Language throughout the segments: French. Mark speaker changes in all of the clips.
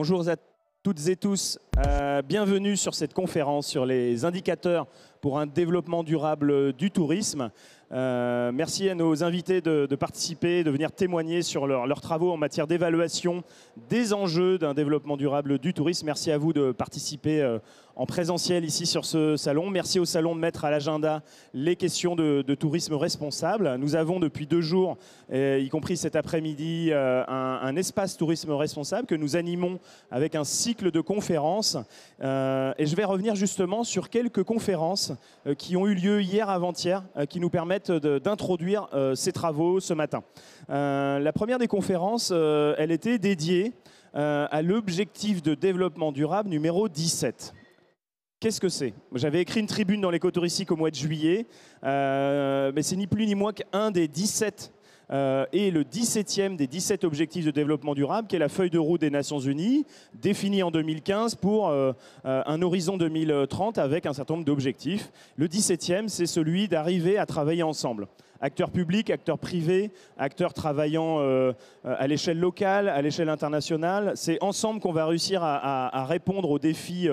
Speaker 1: Bonjour à toutes et tous, bienvenue sur cette conférence sur les indicateurs pour un développement durable du tourisme. Merci à nos invités de participer, de venir témoigner sur leurs travaux en matière d'évaluation des enjeux d'un développement durable du tourisme. Merci à vous de participer en présentiel ici sur ce salon. Merci au salon de mettre à l'agenda les questions de tourisme responsable. Nous avons depuis 2 jours, y compris cet après-midi, un espace tourisme responsable que nous animons avec un cycle de conférences. Et je vais revenir justement sur quelques conférences qui ont eu lieu hier avant-hier, qui nous permettent d'introduire ces travaux ce matin. La première des conférences, elle était dédiée à l'objectif de développement durable numéro 17. Qu'est-ce que c'est? J'avais écrit une tribune dans l'Éco Touristique au mois de juillet, mais c'est ni plus ni moins qu'un des 17 et le 17e des 17 objectifs de développement durable, qui est la feuille de route des Nations Unies, définie en 2015 pour un horizon 2030 avec un certain nombre d'objectifs. Le 17e, c'est celui d'arriver à travailler ensemble. Acteurs publics, acteurs privés, acteurs travaillant à l'échelle locale, à l'échelle internationale. C'est ensemble qu'on va réussir à répondre aux défis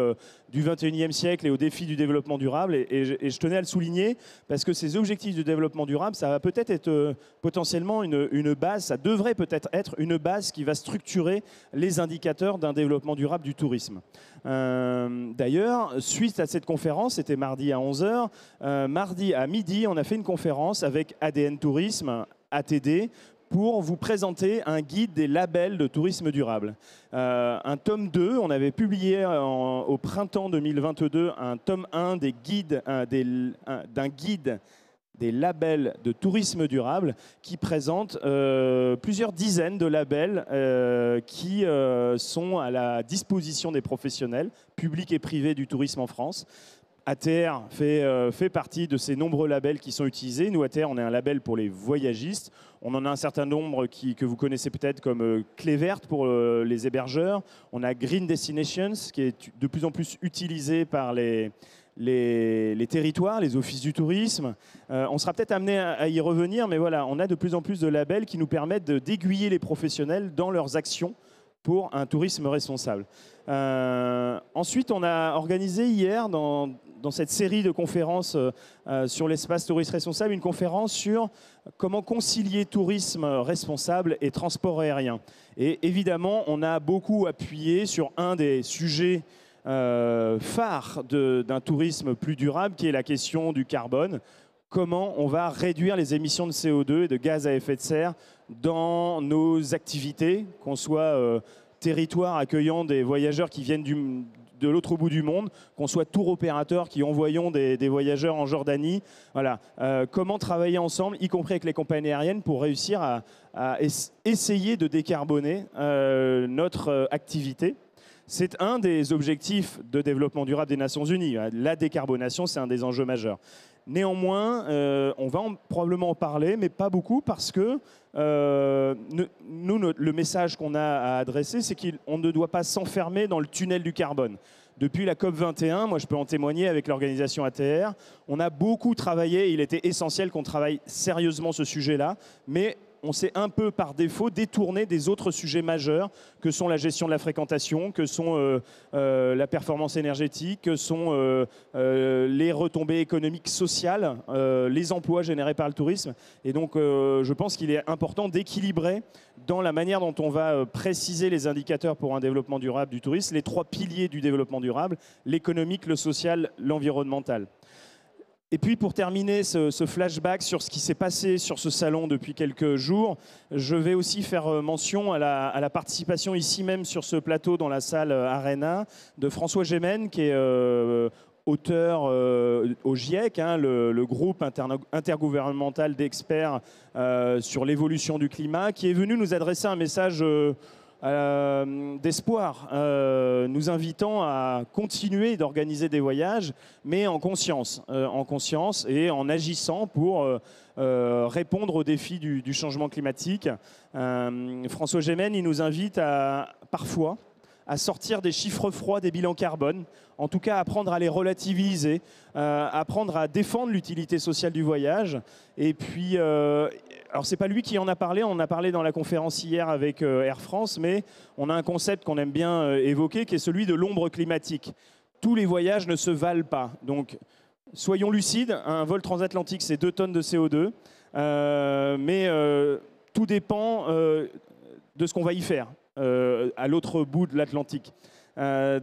Speaker 1: du 21e siècle et aux défis du développement durable. Et je tenais à le souligner parce que ces objectifs de développement durable, ça va peut-être être potentiellement une base, ça devrait peut-être être une base qui va structurer les indicateurs d'un développement durable du tourisme. D'ailleurs, suite à cette conférence, c'était mardi à 11h, mardi à midi, on a fait une conférence avec ADN Tourisme, ATD, pour vous présenter un guide des labels de tourisme durable. Un tome 2, on avait publié au printemps 2022 un tome 1 des guides, d'un guide des labels de tourisme durable qui présente plusieurs dizaines de labels qui sont à la disposition des professionnels, publics et privés du tourisme en France. ATR fait partie de ces nombreux labels qui sont utilisés. Nous, ATR, on est un label pour les voyagistes. On en a un certain nombre que vous connaissez peut-être comme Clé Verte pour les hébergeurs. On a Green Destinations, qui est de plus en plus utilisé par les territoires, les offices du tourisme. On sera peut-être amené à y revenir, mais voilà, on a de plus en plus de labels qui nous permettent d'aiguiller les professionnels dans leurs actions pour un tourisme responsable. Ensuite, on a organisé hier, dans cette série de conférences sur l'espace tourisme responsable, une conférence sur comment concilier tourisme responsable et transport aérien. Et évidemment, on a beaucoup appuyé sur un des sujets phare d'un tourisme plus durable, qui est la question du carbone. Comment on va réduire les émissions de CO2 et de gaz à effet de serre dans nos activités, qu'on soit territoire accueillant des voyageurs qui viennent de l'autre bout du monde, qu'on soit tour opérateur qui envoyons des voyageurs en Jordanie. Voilà. Comment travailler ensemble, y compris avec les compagnies aériennes, pour réussir à essayer de décarboner notre activité. C'est un des objectifs de développement durable des Nations Unies. La décarbonation, c'est un des enjeux majeurs. Néanmoins, on va probablement en parler, mais pas beaucoup, parce que nous, le message qu'on a à adresser, c'est qu'on ne doit pas s'enfermer dans le tunnel du carbone. Depuis la COP21, moi je peux en témoigner avec l'organisation ATR, on a beaucoup travaillé, il était essentiel qu'on travaille sérieusement ce sujet-là, mais on s'est un peu par défaut détourné des autres sujets majeurs que sont la gestion de la fréquentation, que sont la performance énergétique, que sont les retombées économiques sociales, les emplois générés par le tourisme. Et donc je pense qu'il est important d'équilibrer dans la manière dont on va préciser les indicateurs pour un développement durable du tourisme, les 3 piliers du développement durable, l'économique, le social, l'environnemental. Et puis pour terminer ce flashback sur ce qui s'est passé sur ce salon depuis quelques jours, je vais aussi faire mention à la participation ici même sur ce plateau dans la salle Arena de François Gémen, qui est auteur au GIEC, le groupe intergouvernemental d'experts sur l'évolution du climat, qui est venu nous adresser un message d'espoir, nous invitant à continuer d'organiser des voyages, mais en conscience et en agissant pour répondre aux défis du changement climatique. François Gémen, il nous invite parfois à sortir des chiffres froids des bilans carbone, en tout cas apprendre à les relativiser, apprendre à défendre l'utilité sociale du voyage, et puis alors c'est pas lui qui en a parlé, on en a parlé dans la conférence hier avec Air France, mais on a un concept qu'on aime bien évoquer qui est celui de l'ombre climatique. Tous les voyages ne se valent pas. Donc soyons lucides, un vol transatlantique c'est 2 tonnes de CO2, mais tout dépend de ce qu'on va y faire à l'autre bout de l'Atlantique.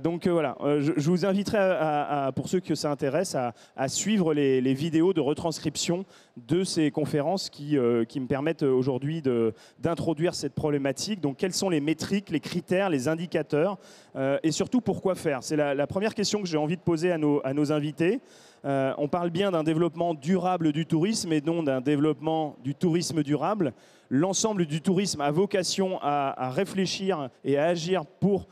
Speaker 1: Donc voilà, je vous inviterai, pour ceux que ça intéresse, à suivre les vidéos de retranscription de ces conférences qui me permettent aujourd'hui d'introduire cette problématique. Donc quelles sont les métriques, les critères, les indicateurs et surtout pourquoi faire? C'est la première question que j'ai envie de poser à nos invités. On parle bien d'un développement durable du tourisme et non d'un développement du tourisme durable. L'ensemble du tourisme a vocation à réfléchir et à agir pour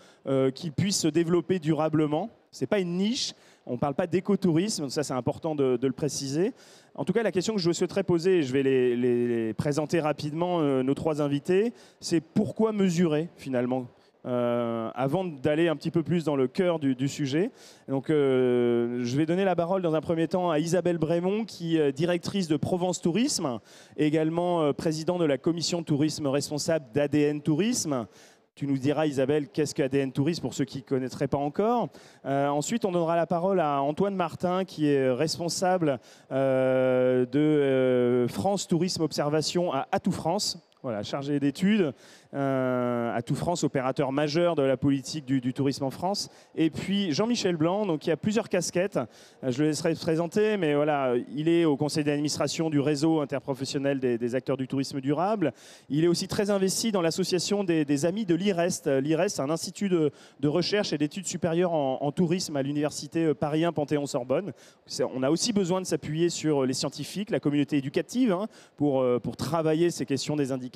Speaker 1: qu'il puisse se développer durablement. Ce n'est pas une niche, on ne parle pas d'écotourisme, ça c'est important de le préciser. En tout cas, la question que je souhaiterais poser, et je vais les présenter rapidement, nos 3 invités, c'est pourquoi mesurer finalement avant d'aller un petit peu plus dans le cœur du sujet. Donc, je vais donner la parole dans un premier temps à Isabelle Brémond, qui est directrice de Provence Tourisme, également présidente de la commission tourisme responsable d'ADN Tourisme. Tu nous diras, Isabelle, qu'est-ce qu'ADN Tourisme pour ceux qui ne connaîtraient pas encore. Ensuite, on donnera la parole à Antoine Martin, qui est responsable de France Tourisme Observation à Atout France. Voilà, chargé d'études, Atout France, opérateur majeur de la politique du tourisme en France. Et puis Jean-Michel Blanc, donc, qui a plusieurs casquettes. Je le laisserai se présenter, mais voilà, il est au conseil d'administration du réseau interprofessionnel des acteurs du tourisme durable. Il est aussi très investi dans l'association des amis de l'IREST. L'IREST, c'est un institut de recherche et d'études supérieures en tourisme à l'université Paris 1 Panthéon-Sorbonne. On a aussi besoin de s'appuyer sur les scientifiques, la communauté éducative, pour travailler ces questions des indicateurs.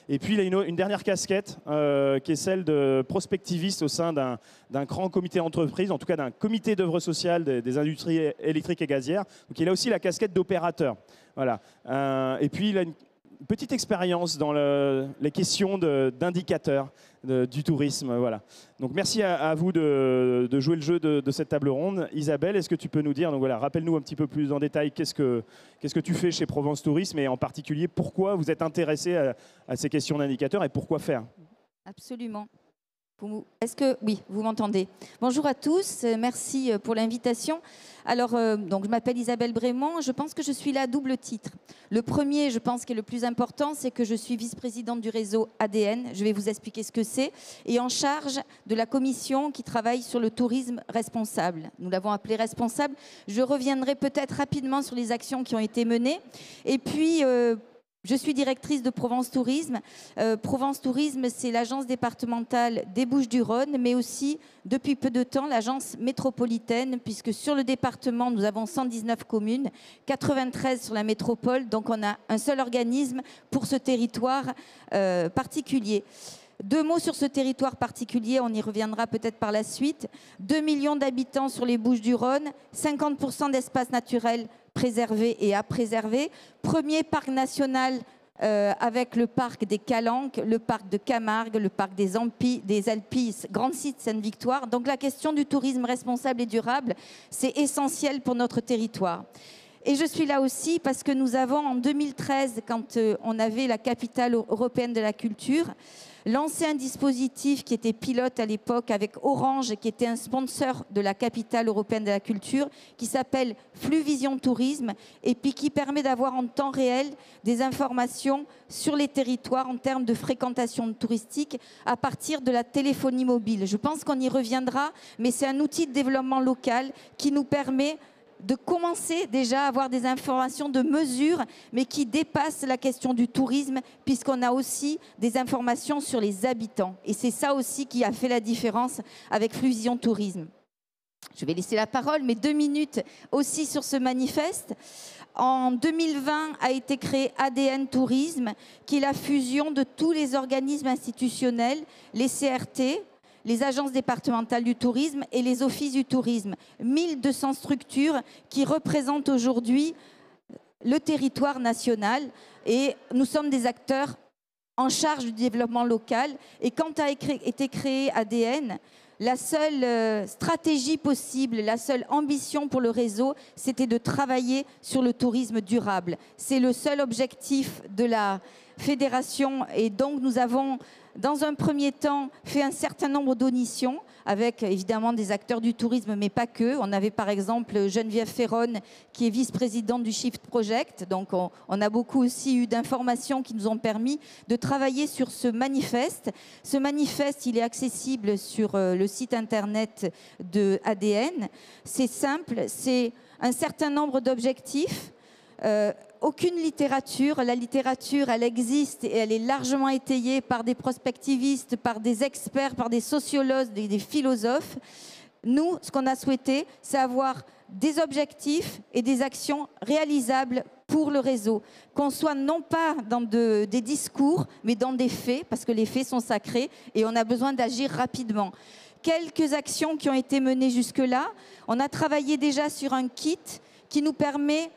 Speaker 1: Et puis, il a une dernière casquette qui est celle de prospectiviste au sein d'un grand comité d'entreprise, en tout cas d'un comité d'œuvre sociale des industries électriques et gazières. Donc, il a aussi la casquette d'opérateur. Voilà. Et puis, il a une petite expérience dans les questions d'indicateurs du tourisme. Voilà. Donc, merci à vous de jouer le jeu de cette table ronde. Isabelle, est-ce que tu peux nous dire, donc voilà, rappelle-nous un petit peu plus en détail qu'est-ce que tu fais chez Provence Tourisme et en particulier pourquoi vous êtes intéressé à ces questions d'indicateurs et pourquoi faire?
Speaker 2: Absolument. Est-ce que oui, vous m'entendez? Bonjour à tous, merci pour l'invitation. Alors, donc, je m'appelle Isabelle Brémond, je pense que je suis là à double titre. Le premier, je pense, qui est le plus important, c'est que je suis vice-présidente du réseau ADN, je vais vous expliquer ce que c'est, et en charge de la commission qui travaille sur le tourisme responsable. Nous l'avons appelé responsable. Je reviendrai peut-être rapidement sur les actions qui ont été menées. Et puis, je suis directrice de Provence Tourisme. Provence Tourisme, c'est l'agence départementale des Bouches-du-Rhône, mais aussi, depuis peu de temps, l'agence métropolitaine, puisque sur le département, nous avons 119 communes, 93 sur la métropole, donc on a un seul organisme pour ce territoire particulier. 2 mots sur ce territoire particulier, on y reviendra peut-être par la suite. 2 millions d'habitants sur les Bouches-du-Rhône, 50% d'espaces naturels préservés et à préserver. Premier parc national avec le parc des Calanques, le parc de Camargue, le parc des Alpilles, Grand Site Sainte-Victoire. Donc la question du tourisme responsable et durable, c'est essentiel pour notre territoire. Et je suis là aussi parce que nous avons en 2013, quand on avait la capitale européenne de la culture, lancé un dispositif qui était pilote à l'époque avec Orange, qui était un sponsor de la capitale européenne de la culture, qui s'appelle Fluvision Tourisme, et puis qui permet d'avoir en temps réel des informations sur les territoires en termes de fréquentation touristique à partir de la téléphonie mobile. Je pense qu'on y reviendra, mais c'est un outil de développement local qui nous permet de commencer déjà à avoir des informations de mesure, mais qui dépassent la question du tourisme, puisqu'on a aussi des informations sur les habitants. Et c'est ça aussi qui a fait la différence avec Fluvision Tourisme. Je vais laisser la parole, mais 2 minutes aussi sur ce manifeste. En 2020 a été créé ADN Tourisme, qui est la fusion de tous les organismes institutionnels, les CRT, les agences départementales du tourisme et les offices du tourisme. 1200 structures qui représentent aujourd'hui le territoire national et nous sommes des acteurs en charge du développement local. Et quand a été créé ADN, La seule stratégie possible, la seule ambition pour le réseau, c'était de travailler sur le tourisme durable. C'est le seul objectif de la fédération et donc nous avons, dans un premier temps, fait un certain nombre d'auditions avec évidemment des acteurs du tourisme, mais pas que. On avait par exemple Geneviève Ferron, qui est vice-présidente du Shift Project. Donc on a beaucoup aussi eu d'informations qui nous ont permis de travailler sur ce manifeste. Ce manifeste, il est accessible sur le site internet de ADN. C'est simple, c'est un certain nombre d'objectifs. Aucune littérature, la littérature elle existe et elle est largement étayée par des prospectivistes, par des experts, par des sociologues, des philosophes. Nous, ce qu'on a souhaité, c'est avoir des objectifs et des actions réalisables pour le réseau. Qu'on soit non pas dans des discours, mais dans des faits, parce que les faits sont sacrés et on a besoin d'agir rapidement. Quelques actions qui ont été menées jusque-là. On a travaillé déjà sur un kit qui nous permet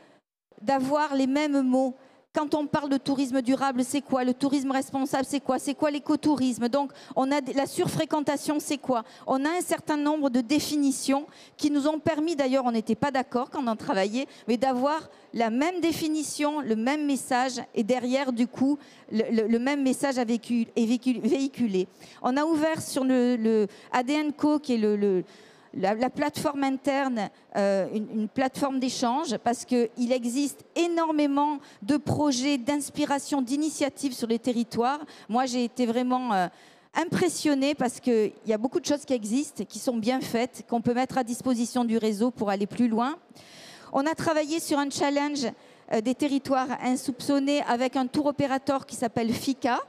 Speaker 2: d'avoir les mêmes mots. Quand on parle de tourisme durable, c'est quoi? Le tourisme responsable, c'est quoi? C'est quoi l'écotourisme? Donc, on a la surfréquentation, c'est quoi? On a un certain nombre de définitions qui nous ont permis, d'ailleurs, on n'était pas d'accord quand on travaillait, mais d'avoir la même définition, le même message, et derrière, du coup, le même message est véhiculé. On a ouvert sur le ADN Co, qui est la plateforme interne, une plateforme d'échange, parce qu'il existe énormément de projets, d'inspiration, d'initiatives sur les territoires. Moi, j'ai été vraiment impressionnée parce qu'il y a beaucoup de choses qui existent, qui sont bien faites, qu'on peut mettre à disposition du réseau pour aller plus loin. On a travaillé sur un challenge des territoires insoupçonnés avec un tour opérateur qui s'appelle FICA.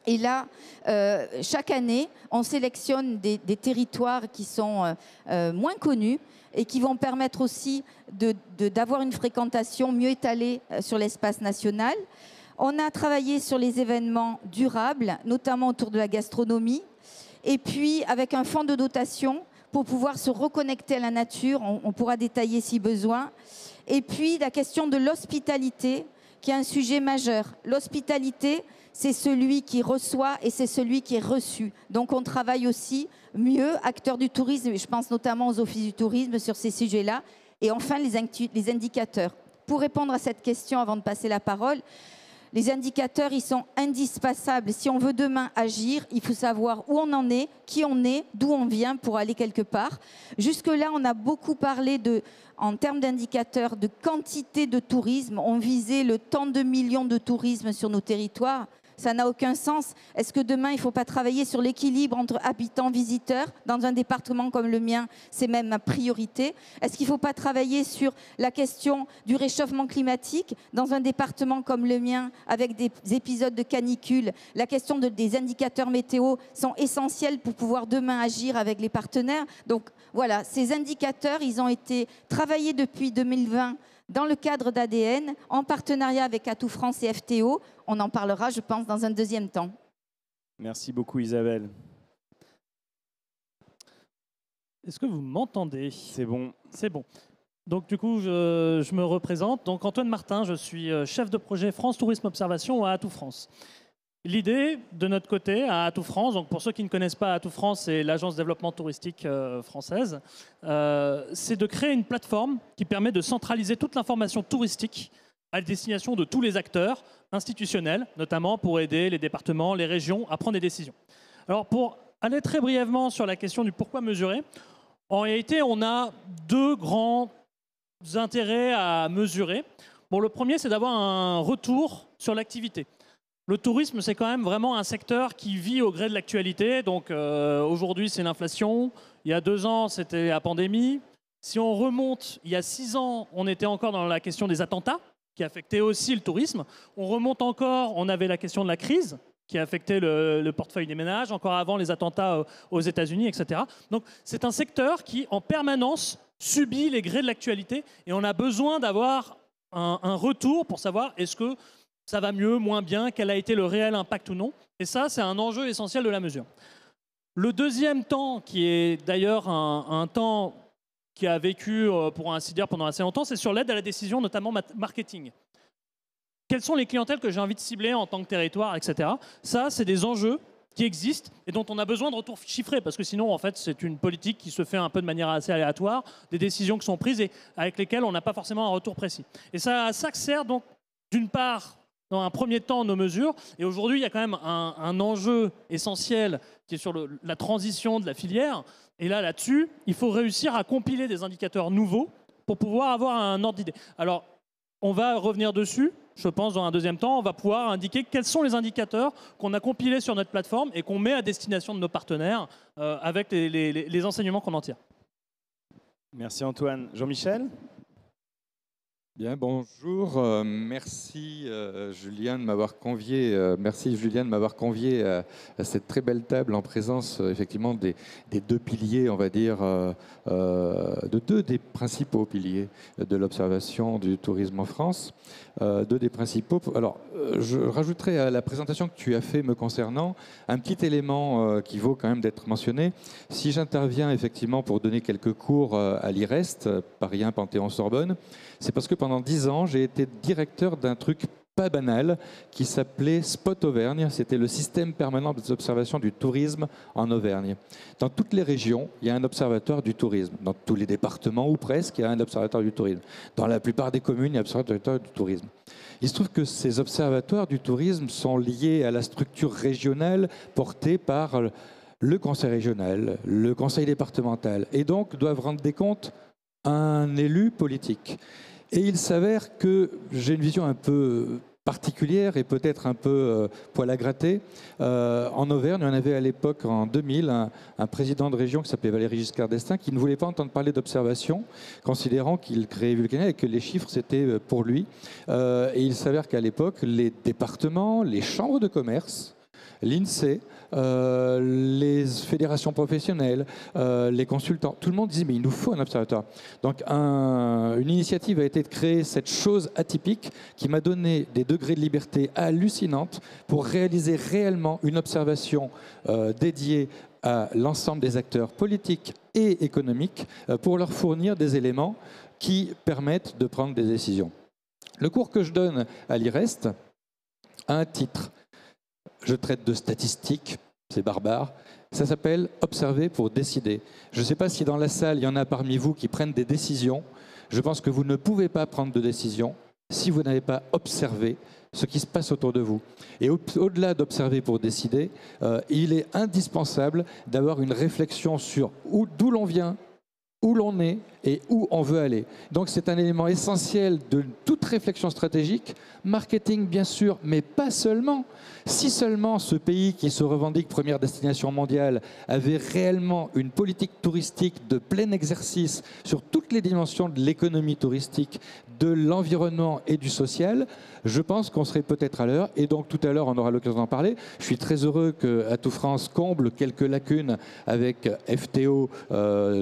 Speaker 2: Et là, chaque année, on sélectionne des territoires qui sont moins connus et qui vont permettre aussi d'avoir une fréquentation mieux étalée sur l'espace national. On a travaillé sur les événements durables, notamment autour de la gastronomie, et puis avec un fonds de dotation pour pouvoir se reconnecter à la nature, on pourra détailler si besoin. Et puis la question de l'hospitalité, qui est un sujet majeur. L'hospitalité, c'est celui qui reçoit et c'est celui qui est reçu. Donc on travaille aussi mieux, acteurs du tourisme, je pense notamment aux offices du tourisme sur ces sujets-là. Et enfin, les indicateurs. Pour répondre à cette question, avant de passer la parole, les indicateurs, ils sont indispensables. Si on veut demain agir, il faut savoir où on en est, qui on est, d'où on vient pour aller quelque part. Jusque-là, on a beaucoup parlé en termes d'indicateurs, de quantité de tourisme. On visait le tant de millions de tourisme sur nos territoires. Ça n'a aucun sens. Est-ce que demain, il ne faut pas travailler sur l'équilibre entre habitants, visiteurs? Dans un département comme le mien, c'est même ma priorité. Est-ce qu'il ne faut pas travailler sur la question du réchauffement climatique? Dans un département comme le mien, avec des épisodes de canicule, la question des indicateurs météo sont essentiels pour pouvoir demain agir avec les partenaires. Donc voilà, ces indicateurs, ils ont été travaillés depuis 2020 dans le cadre d'ADN, en partenariat avec Atout France et FTO. On en parlera, je pense, dans un deuxième temps.
Speaker 1: Merci beaucoup, Isabelle.
Speaker 3: Est-ce que vous m'entendez?
Speaker 1: C'est bon.
Speaker 3: C'est bon. Donc, du coup, je me représente. Donc, Antoine Martin, je suis chef de projet France Tourisme Observation à Atout France. L'idée, de notre côté, à Atout France, donc pour ceux qui ne connaissent pas Atout France, c'est l'agence de développement touristique française, c'est de créer une plateforme qui permet de centraliser toute l'information touristique à destination de tous les acteurs institutionnels, notamment pour aider les départements, les régions à prendre des décisions. Alors, pour aller très brièvement sur la question du pourquoi mesurer, en réalité, on a deux grands intérêts à mesurer. Bon, le premier, c'est d'avoir un retour sur l'activité. Le tourisme, c'est quand même vraiment un secteur qui vit au gré de l'actualité. Donc aujourd'hui, c'est l'inflation. Il y a 2 ans, c'était la pandémie. Si on remonte, il y a 6 ans, on était encore dans la question des attentats, qui affectaient aussi le tourisme. On remonte encore, on avait la question de la crise, qui a affecté le portefeuille des ménages, encore avant les attentats aux États-Unis, etc. Donc c'est un secteur qui, en permanence, subit les grés de l'actualité. Et on a besoin d'avoir un retour pour savoir est-ce que ça va mieux, moins bien, quel a été le réel impact ou non. Et ça, c'est un enjeu essentiel de la mesure. Le deuxième temps, qui est d'ailleurs un temps qui a vécu, pour ainsi dire, pendant assez longtemps, c'est sur l'aide à la décision, notamment marketing. Quelles sont les clientèles que j'ai envie de cibler en tant que territoire, etc. Ça, c'est des enjeux qui existent et dont on a besoin de retours chiffrés, parce que sinon, en fait, c'est une politique qui se fait un peu de manière assez aléatoire, des décisions qui sont prises et avec lesquelles on n'a pas forcément un retour précis. Et ça sert donc, d'une part, dans un premier temps, nos mesures. Et aujourd'hui, il y a quand même un enjeu essentiel qui est sur la transition de la filière. Et là-dessus, il faut réussir à compiler des indicateurs nouveaux pour pouvoir avoir un ordre d'idée. Alors, on va revenir dessus. Je pense, dans un deuxième temps, on va pouvoir indiquer quels sont les indicateurs qu'on a compilés sur notre plateforme et qu'on met à destination de nos partenaires avec les enseignements qu'on en tire.
Speaker 1: Merci Antoine. Jean-Michel ?
Speaker 4: Bien, bonjour. Merci Julien de m'avoir convié. Merci Julien de m'avoir convié à cette très belle table en présence effectivement des deux piliers, on va dire, de deux des principaux piliers de l'observation du tourisme en France. Deux des principaux. Alors, je rajouterai à la présentation que tu as fait me concernant un petit élément qui vaut quand même d'être mentionné. Si j'interviens effectivement pour donner quelques cours à l'IREST, Paris 1 Panthéon-Sorbonne, c'est parce que pendant 10 ans, j'ai été directeur d'un truc pas banal qui s'appelait Spot Auvergne. C'était le système permanent des observations du tourisme en Auvergne. Dans toutes les régions, il y a un observatoire du tourisme. Dans tous les départements ou presque, il y a un observatoire du tourisme. Dans la plupart des communes, il y a un observatoire du tourisme. Il se trouve que ces observatoires du tourisme sont liés à la structure régionale portée par le conseil régional, le conseil départemental, et donc doivent rendre des comptes à un élu politique. Et il s'avère que j'ai une vision un peu particulière et peut-être un peu poil à gratter. En Auvergne, on avait à l'époque, en 2000, un président de région qui s'appelait Valéry Giscard d'Estaing qui ne voulait pas entendre parler d'observation, considérant qu'il créait Vulcania et que les chiffres, c'était pour lui. Et il s'avère qu'à l'époque, les départements, les chambres de commerce, l'INSEE, les fédérations professionnelles, les consultants, tout le monde disait mais il nous faut un observatoire. Donc une initiative a été de créer cette chose atypique qui m'a donné des degrés de liberté hallucinantes pour réaliser réellement une observation dédiée à l'ensemble des acteurs politiques et économiques pour leur fournir des éléments qui permettent de prendre des décisions. Le cours que je donne à l'IREST a un titre. Je traite de statistiques, c'est barbare. Ça s'appelle « Observer pour décider ». Je ne sais pas si dans la salle, il y en a parmi vous qui prennent des décisions. Je pense que vous ne pouvez pas prendre de décision si vous n'avez pas observé ce qui se passe autour de vous. Et au-delà d'observer pour décider, il est indispensable d'avoir une réflexion sur d'où l'on vient, où l'on est et où on veut aller. Donc c'est un élément essentiel de toute réflexion stratégique, marketing bien sûr, mais pas seulement. Si seulement ce pays qui se revendique première destination mondiale avait réellement une politique touristique de plein exercice sur toutes les dimensions de l'économie touristique, de l'environnement et du social, je pense qu'on serait peut-être à l'heure. Et donc tout à l'heure, on aura l'occasion d'en parler. Je suis très heureux qu'Atout France comble quelques lacunes avec FTO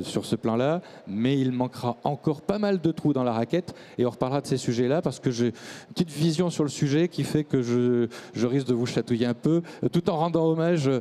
Speaker 4: sur ce plan-là, mais il manquera encore pas mal de trous dans la raquette et on reparlera de ces sujets-là parce que j'ai une petite vision sur le sujet qui fait que je risque de vous chatouiller un peu tout en rendant hommage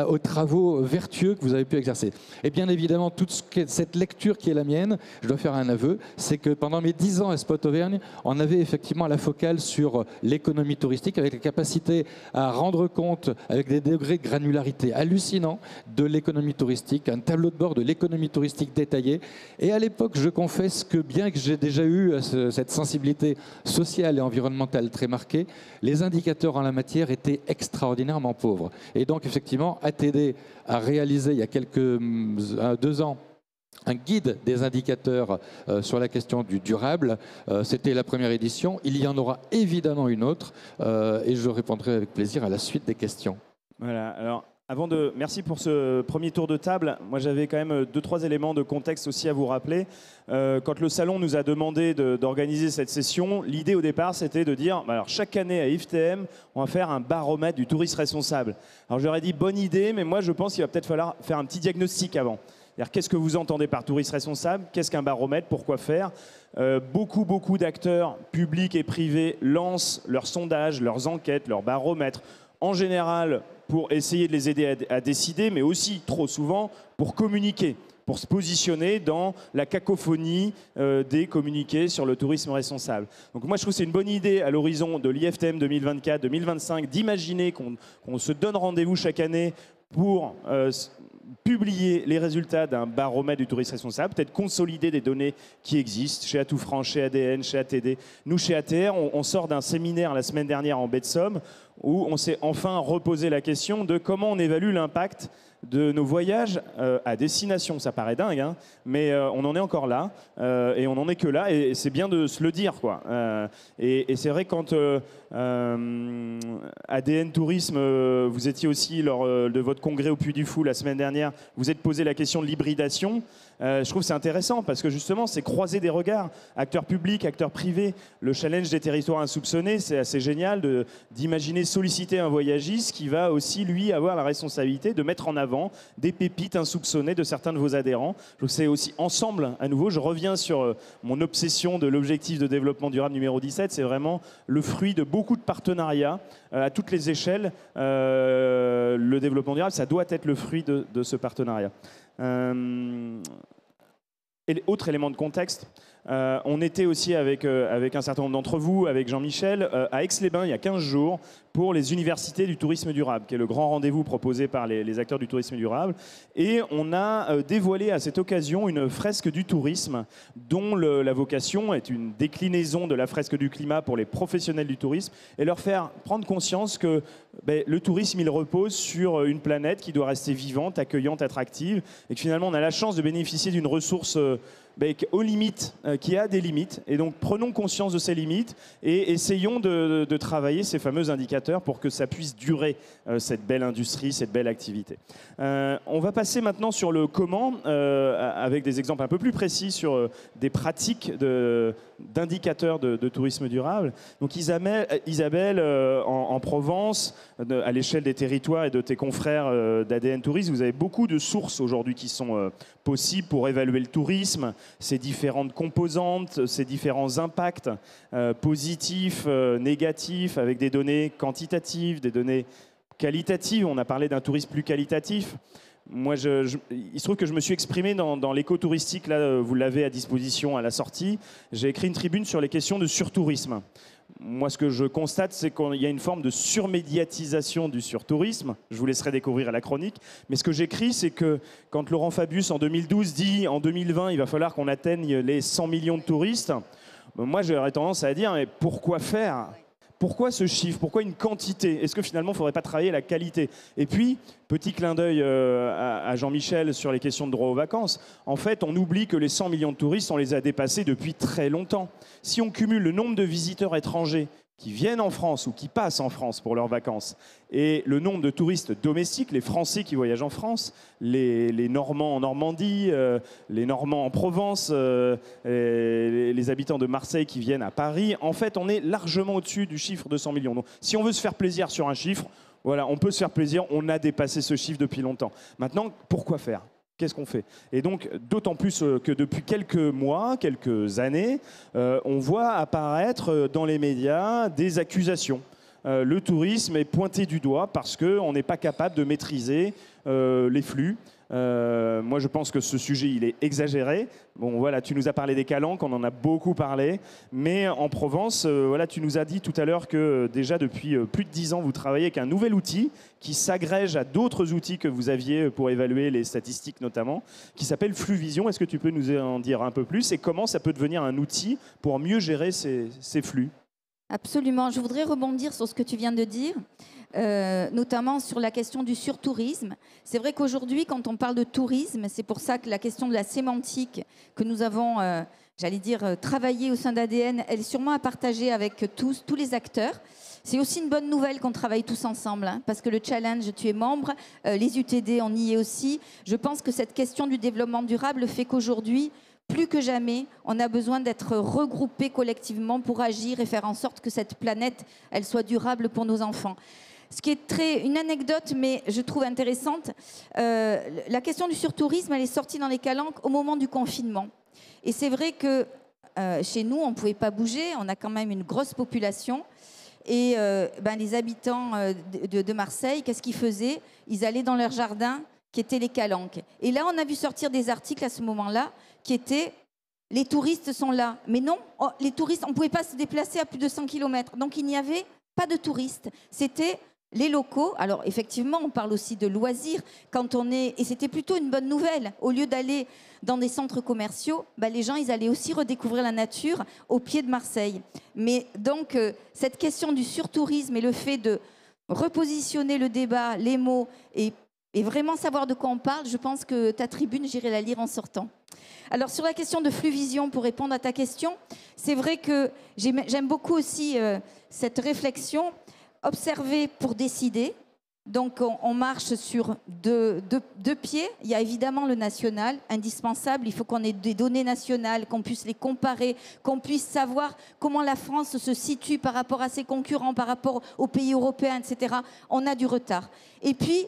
Speaker 4: aux travaux vertueux que vous avez pu exercer. Et bien évidemment, toute cette lecture qui est la mienne, je dois faire un aveu, c'est que pendant mes 10 ans à Spot Auvergne, on avait effectivement la focale sur l'économie touristique avec la capacité à rendre compte avec des degrés de granularité hallucinants de l'économie touristique, un tableau de bord de l'économie touristique détaillé. Et à l'époque, je confesse que bien que j'ai déjà eu cette sensibilité sociale et environnementale très marquée, les indicateurs en la matière étaient extraordinairement pauvres. Et donc, effectivement, ATD a réalisé il y a 2 ans un guide des indicateurs sur la question du durable. C'était la première édition. Il y en aura évidemment une autre et je répondrai avec plaisir à la suite des questions.
Speaker 1: Voilà, alors merci pour ce premier tour de table. Moi, j'avais quand même 2-3 éléments de contexte aussi à vous rappeler. Quand le salon nous a demandé d'organiser cette session, l'idée au départ, c'était de dire alors chaque année à IFTM, on va faire un baromètre du tourisme responsable. Alors, j'aurais dit bonne idée, mais moi, je pense qu'il va peut-être falloir faire un petit diagnostic avant. Qu'est-ce que vous entendez par tourisme responsable? Qu'est-ce qu'un baromètre? Pourquoi faire? Beaucoup d'acteurs publics et privés lancent leurs sondages, leurs enquêtes, leurs baromètres, en général pour essayer de les aider à décider, mais aussi trop souvent pour communiquer, pour se positionner dans la cacophonie des communiqués sur le tourisme responsable. Donc moi, je trouve que c'est une bonne idée à l'horizon de l'IFTM 2024-2025 d'imaginer qu'on se donne rendez-vous chaque année pour publier les résultats d'un baromètre du tourisme responsable, peut-être consolider des données qui existent chez Atout France, chez ADN, chez ATD. Nous, chez ATR, on sort d'un séminaire la semaine dernière en baie de Somme où on s'est enfin reposé la question de comment on évalue l'impact de nos voyages à destination. Ça paraît dingue, hein, mais on en est encore là, et on n'en est que là, et c'est bien de se le dire, quoi. Et c'est vrai, quand ADN Tourisme, vous étiez aussi lors de votre congrès au Puy du Fou la semaine dernière, vous êtes posé la question de l'hybridation. Je trouve que c'est intéressant parce que justement, c'est croiser des regards, acteurs publics, acteurs privés. Le challenge des territoires insoupçonnés, c'est assez génial d'imaginer solliciter un voyagiste qui va aussi, lui, avoir la responsabilité de mettre en avant des pépites insoupçonnées de certains de vos adhérents. Donc c'est aussi ensemble, à nouveau, je reviens sur mon obsession de l'objectif de développement durable numéro 17, c'est vraiment le fruit de beaucoup de partenariats à toutes les échelles. Le développement durable, ça doit être le fruit de ce partenariat. Et autre élément de contexte, on était aussi avec un certain nombre d'entre vous, avec Jean-Michel, à Aix-les-Bains il y a 15 jours pour les universités du tourisme durable, qui est le grand rendez-vous proposé par les acteurs du tourisme durable. Et on a dévoilé à cette occasion une fresque du tourisme dont la vocation est une déclinaison de la fresque du climat pour les professionnels du tourisme et leur faire prendre conscience que le tourisme, il repose sur une planète qui doit rester vivante, accueillante, attractive, et que finalement on a la chance de bénéficier d'une ressource aux limites, qui a des limites. Et donc prenons conscience de ces limites et essayons de travailler ces fameux indicateurs pour que ça puisse durer, cette belle industrie, cette belle activité. On va passer maintenant sur le comment, avec des exemples un peu plus précis sur des pratiques d'indicateurs de tourisme durable. Donc Isabelle, en Provence, à l'échelle des territoires et de tes confrères d'ADN Tourisme, vous avez beaucoup de sources aujourd'hui qui sont possibles pour évaluer le tourisme, ses différentes composantes, ses différents impacts positifs, négatifs, avec des données quantitatives, des données qualitatives. On a parlé d'un tourisme plus qualitatif. Moi, il se trouve que je me suis exprimé dans l'écotouristique, là, vous l'avez à disposition à la sortie. J'ai écrit une tribune sur les questions de surtourisme. Moi, ce que je constate, c'est qu'il y a une forme de surmédiatisation du surtourisme. Je vous laisserai découvrir à la chronique. Mais ce que j'écris, c'est que quand Laurent Fabius, en 2012, dit en 2020, il va falloir qu'on atteigne les 100 millions de touristes, moi, j'aurais tendance à dire, mais pourquoi faire ? Pourquoi ce chiffre? Pourquoi une quantité? Est-ce que finalement, il ne faudrait pas travailler la qualité? Et puis, petit clin d'œil à Jean-Michel sur les questions de droit aux vacances. En fait, on oublie que les 100 millions de touristes, on les a dépassés depuis très longtemps. Si on cumule le nombre de visiteurs étrangers qui viennent en France ou qui passent en France pour leurs vacances, et le nombre de touristes domestiques, les Français qui voyagent en France, les Normands en Normandie, les Normands en Provence, les habitants de Marseille qui viennent à Paris, en fait, on est largement au-dessus du chiffre de 100 millions. Donc, si on veut se faire plaisir sur un chiffre, voilà, on peut se faire plaisir, on a dépassé ce chiffre depuis longtemps. Maintenant, pourquoi faire ? Qu'est-ce qu'on fait? Et donc, d'autant plus que depuis quelques mois, quelques années, on voit apparaître dans les médias des accusations. Le tourisme est pointé du doigt parce qu'on n'est pas capable de maîtriser les flux. Moi, je pense que ce sujet, il est exagéré. Bon, voilà, tu nous as parlé des calanques, on en a beaucoup parlé. Mais en Provence, voilà, tu nous as dit tout à l'heure que déjà depuis plus de 10 ans, vous travaillez avec un nouvel outil qui s'agrège à d'autres outils que vous aviez pour évaluer les statistiques notamment, qui s'appelle Flux-Vision. Est-ce que tu peux nous en dire un peu plus et comment ça peut devenir un outil pour mieux gérer ces flux?
Speaker 2: Absolument. Je voudrais rebondir sur ce que tu viens de dire. Notamment sur la question du surtourisme. C'est vrai qu'aujourd'hui, quand on parle de tourisme, c'est pour ça que la question de la sémantique que nous avons, j'allais dire, travaillé au sein d'ADN, elle est sûrement à partager avec tous les acteurs. C'est aussi une bonne nouvelle qu'on travaille tous ensemble, hein, parce que le challenge, tu es membre, les UTD, on y est aussi. Je pense que cette question du développement durable fait qu'aujourd'hui, plus que jamais, on a besoin d'être regroupés collectivement pour agir et faire en sorte que cette planète, elle soit durable pour nos enfants. Ce qui est une anecdote, mais je trouve intéressante, la question du surtourisme, elle est sortie dans les calanques au moment du confinement. Et c'est vrai que chez nous, on ne pouvait pas bouger, on a quand même une grosse population. Et les habitants de Marseille, qu'est-ce qu'ils faisaient? Ils allaient dans leur jardin qui étaient les calanques. Et là, on a vu sortir des articles à ce moment-là qui étaient « les touristes sont là ». Mais non, les touristes, on ne pouvait pas se déplacer à plus de 100 km. Donc, il n'y avait pas de touristes. C'était les locaux. Alors, effectivement, on parle aussi de loisirs. Et c'était plutôt une bonne nouvelle. Au lieu d'aller dans des centres commerciaux, les gens, ils allaient aussi redécouvrir la nature au pied de Marseille. Mais donc, cette question du surtourisme et le fait de repositionner le débat, les mots et vraiment savoir de quoi on parle, je pense que ta tribune, j'irai la lire en sortant. Alors, sur la question de Fluvision, pour répondre à ta question, c'est vrai que j'aime beaucoup aussi cette réflexion, observer pour décider. Donc, on marche sur deux pieds. Il y a évidemment le national, indispensable. Il faut qu'on ait des données nationales, qu'on puisse les comparer, qu'on puisse savoir comment la France se situe par rapport à ses concurrents, par rapport aux pays européens, etc. On a du retard. Et puis,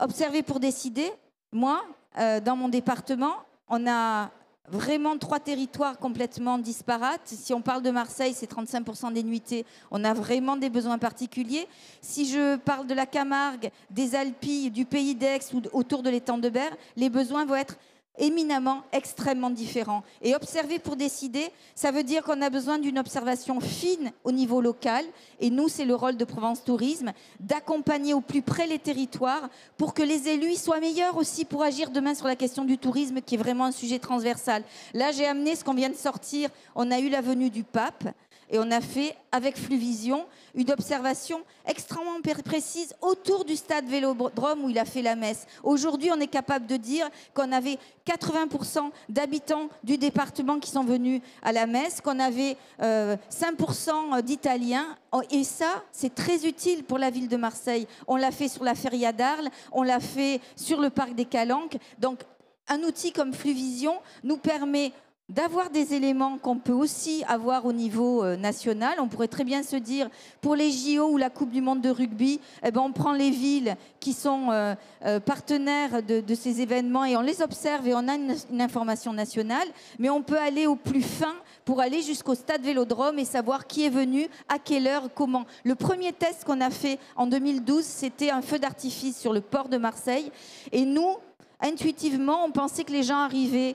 Speaker 2: observer pour décider. Moi, dans mon département, on a vraiment 3 territoires complètement disparates. Si on parle de Marseille, c'est 35% des nuitées. On a vraiment des besoins particuliers. Si je parle de la Camargue, des Alpilles, du Pays d'Aix ou autour de l'étang de Berre, les besoins vont être éminemment, extrêmement différents. Et observer pour décider, ça veut dire qu'on a besoin d'une observation fine au niveau local. Et nous, c'est le rôle de Provence Tourisme, d'accompagner au plus près les territoires pour que les élus soient meilleurs aussi pour agir demain sur la question du tourisme, qui est vraiment un sujet transversal. Là, j'ai amené ce qu'on vient de sortir. On a eu la venue du pape. Et on a fait, avec Fluvision, une observation extrêmement précise autour du stade Vélodrome où il a fait la messe. Aujourd'hui, on est capable de dire qu'on avait 80% d'habitants du département qui sont venus à la messe, qu'on avait 5% d'Italiens. Et ça, c'est très utile pour la ville de Marseille. On l'a fait sur la Feria d'Arles, on l'a fait sur le parc des Calanques. Donc, un outil comme Fluvision nous permet d'avoir des éléments qu'on peut aussi avoir au niveau national. On pourrait très bien se dire, pour les JO ou la Coupe du Monde de rugby, on prend les villes qui sont partenaires de ces événements et on les observe et on a une information nationale. Mais on peut aller au plus fin pour aller jusqu'au stade Vélodrome et savoir qui est venu, à quelle heure, comment. Le premier test qu'on a fait en 2012, c'était un feu d'artifice sur le port de Marseille. Et nous, intuitivement, on pensait que les gens arrivaient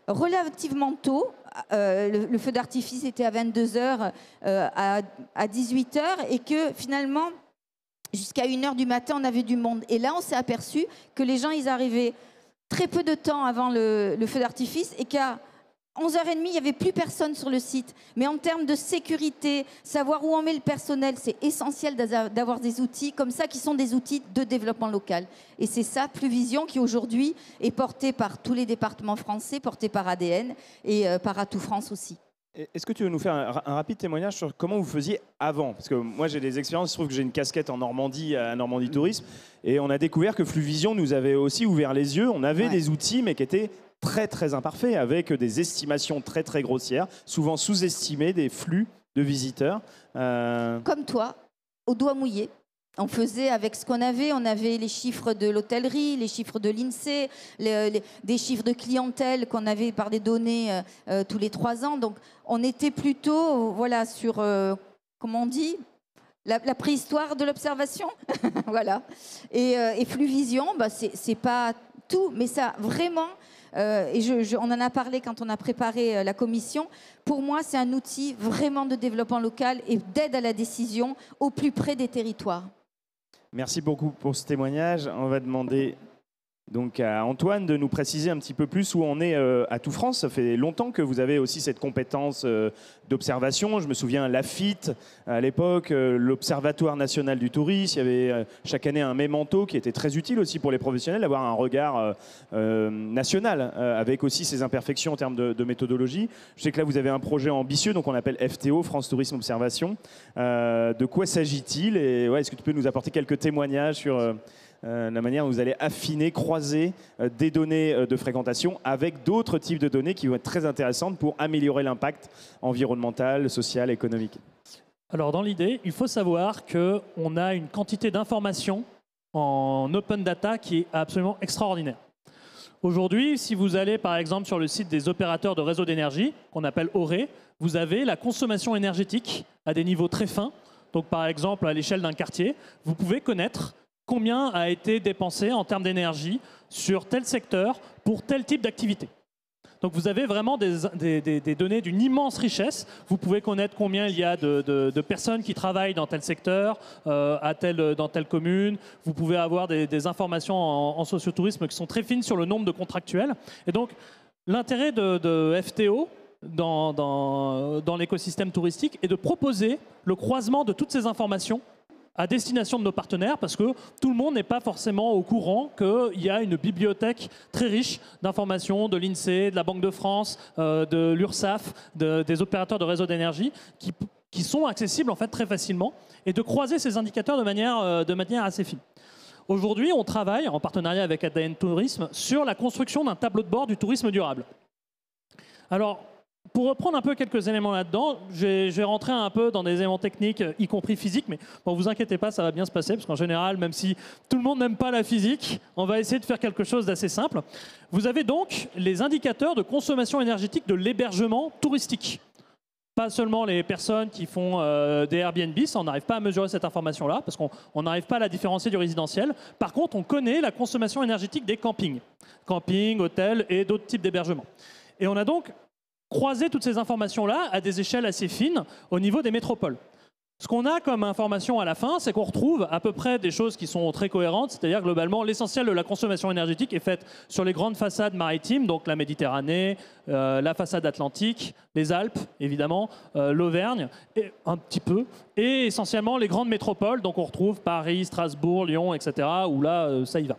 Speaker 2: relativement tôt. Le feu d'artifice était à 22h, à 18h, et que finalement, jusqu'à 1h du matin, on avait du monde. Et là, on s'est aperçu que les gens, ils arrivaient très peu de temps avant le feu d'artifice et qu'à 11h30, il n'y avait plus personne sur le site. Mais en termes de sécurité, savoir où on met le personnel, c'est essentiel d'avoir des outils comme ça qui sont des outils de développement local. Et c'est ça, Fluvision, qui aujourd'hui est porté par tous les départements français, porté par ADN et par Atout France aussi.
Speaker 1: Est-ce que tu veux nous faire un rapide témoignage sur comment vous faisiez avant? Parce que moi, j'ai des expériences, il se trouve que j'ai une casquette en Normandie, à Normandie Tourisme, et on a découvert que Fluvision nous avait aussi ouvert les yeux. On avait des outils, mais qui étaient très, très imparfaits, avec des estimations très, très grossières, souvent sous-estimées des flux de visiteurs.
Speaker 2: Comme toi, au doigt mouillé. On faisait avec ce qu'on avait. On avait les chiffres de l'hôtellerie, les chiffres de l'INSEE, des chiffres de clientèle qu'on avait par des données tous les 3 ans. Donc, on était plutôt sur, comment on dit, la préhistoire de l'observation. Voilà. Et Fluvision, c'est pas tout, mais ça vraiment... on en a parlé quand on a préparé la commission. Pour moi, c'est un outil vraiment de développement local et d'aide à la décision au plus près des territoires.
Speaker 1: Merci beaucoup pour ce témoignage. On va demander donc à Antoine de nous préciser un petit peu plus où on est à Atout France. Ça fait longtemps que vous avez aussi cette compétence d'observation. Je me souviens, l'AFIT, à l'époque, l'Observatoire national du tourisme. Il y avait chaque année un mémento qui était très utile aussi pour les professionnels, d'avoir un regard national, avec aussi ses imperfections en termes de méthodologie. Je sais que là, vous avez un projet ambitieux, donc on appelle FTO, France Tourisme Observation. De quoi s'agit-il? Et est-ce que tu peux nous apporter quelques témoignages sur... la manière dont vous allez affiner, croiser des données de fréquentation avec d'autres types de données qui vont être très intéressantes pour améliorer l'impact environnemental, social, économique.
Speaker 3: Alors dans l'idée, il faut savoir qu'on a une quantité d'informations en open data qui est absolument extraordinaire. Aujourd'hui, si vous allez par exemple sur le site des opérateurs de réseau d'énergie, qu'on appelle ORE, vous avez la consommation énergétique à des niveaux très fins. Donc par exemple, à l'échelle d'un quartier, vous pouvez connaître combien a été dépensé en termes d'énergie sur tel secteur pour tel type d'activité. Donc vous avez vraiment des données d'une immense richesse. Vous pouvez connaître combien il y a de personnes qui travaillent dans tel secteur, dans telle commune. Vous pouvez avoir des informations en sociotourisme qui sont très fines sur le nombre de contractuels. Et donc l'intérêt de FTO dans l'écosystème touristique est de proposer le croisement de toutes ces informations à destination de nos partenaires, parce que tout le monde n'est pas forcément au courant qu'il y a une bibliothèque très riche d'informations de l'INSEE, de la Banque de France, de l'URSSAF, des opérateurs de réseau d'énergie qui sont accessibles en fait très facilement, et de croiser ces indicateurs de manière assez fine. Aujourd'hui, on travaille en partenariat avec ADN Tourisme sur la construction d'un tableau de bord du tourisme durable. Alors, pour reprendre un peu quelques éléments là-dedans, je vais rentrer un peu dans des éléments techniques, y compris physiques, mais bon, vous inquiétez pas, ça va bien se passer, parce qu'en général, même si tout le monde n'aime pas la physique, on va essayer de faire quelque chose d'assez simple. Vous avez donc les indicateurs de consommation énergétique de l'hébergement touristique. Pas seulement les personnes qui font des Airbnb, ça, on n'arrive pas à mesurer cette information-là, parce qu'on n'arrive pas à la différencier du résidentiel. Par contre, on connaît la consommation énergétique des campings. Campings, hôtels et d'autres types d'hébergements. Et on a donc croiser toutes ces informations-là à des échelles assez fines au niveau des métropoles. Ce qu'on a comme information à la fin, c'est qu'on retrouve à peu près des choses qui sont très cohérentes, c'est-à-dire globalement l'essentiel de la consommation énergétique est faite sur les grandes façades maritimes, donc la Méditerranée, la façade atlantique, les Alpes évidemment, l'Auvergne, un petit peu, et essentiellement les grandes métropoles, donc on retrouve Paris, Strasbourg, Lyon, etc., où là ça y va.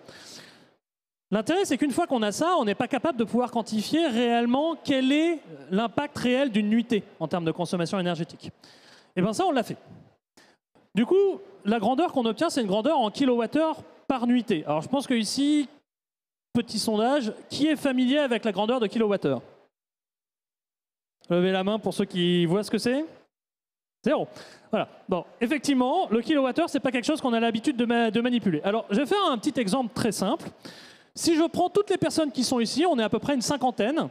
Speaker 3: L'intérêt, c'est qu'une fois qu'on a ça, on n'est pas capable de pouvoir quantifier réellement quel est l'impact réel d'une nuitée en termes de consommation énergétique. Et bien ça, on l'a fait. Du coup, la grandeur qu'on obtient, c'est une grandeur en kilowattheure par nuitée. Alors je pense que ici, petit sondage, qui est familier avec la grandeur de kilowattheure? Levez la main pour ceux qui voient ce que c'est. 0. Voilà. Bon, effectivement, le kilowattheure, c'est pas quelque chose qu'on a l'habitude de manipuler. Alors, je vais faire un petit exemple très simple. Si je prends toutes les personnes qui sont ici, on est à peu près une cinquantaine,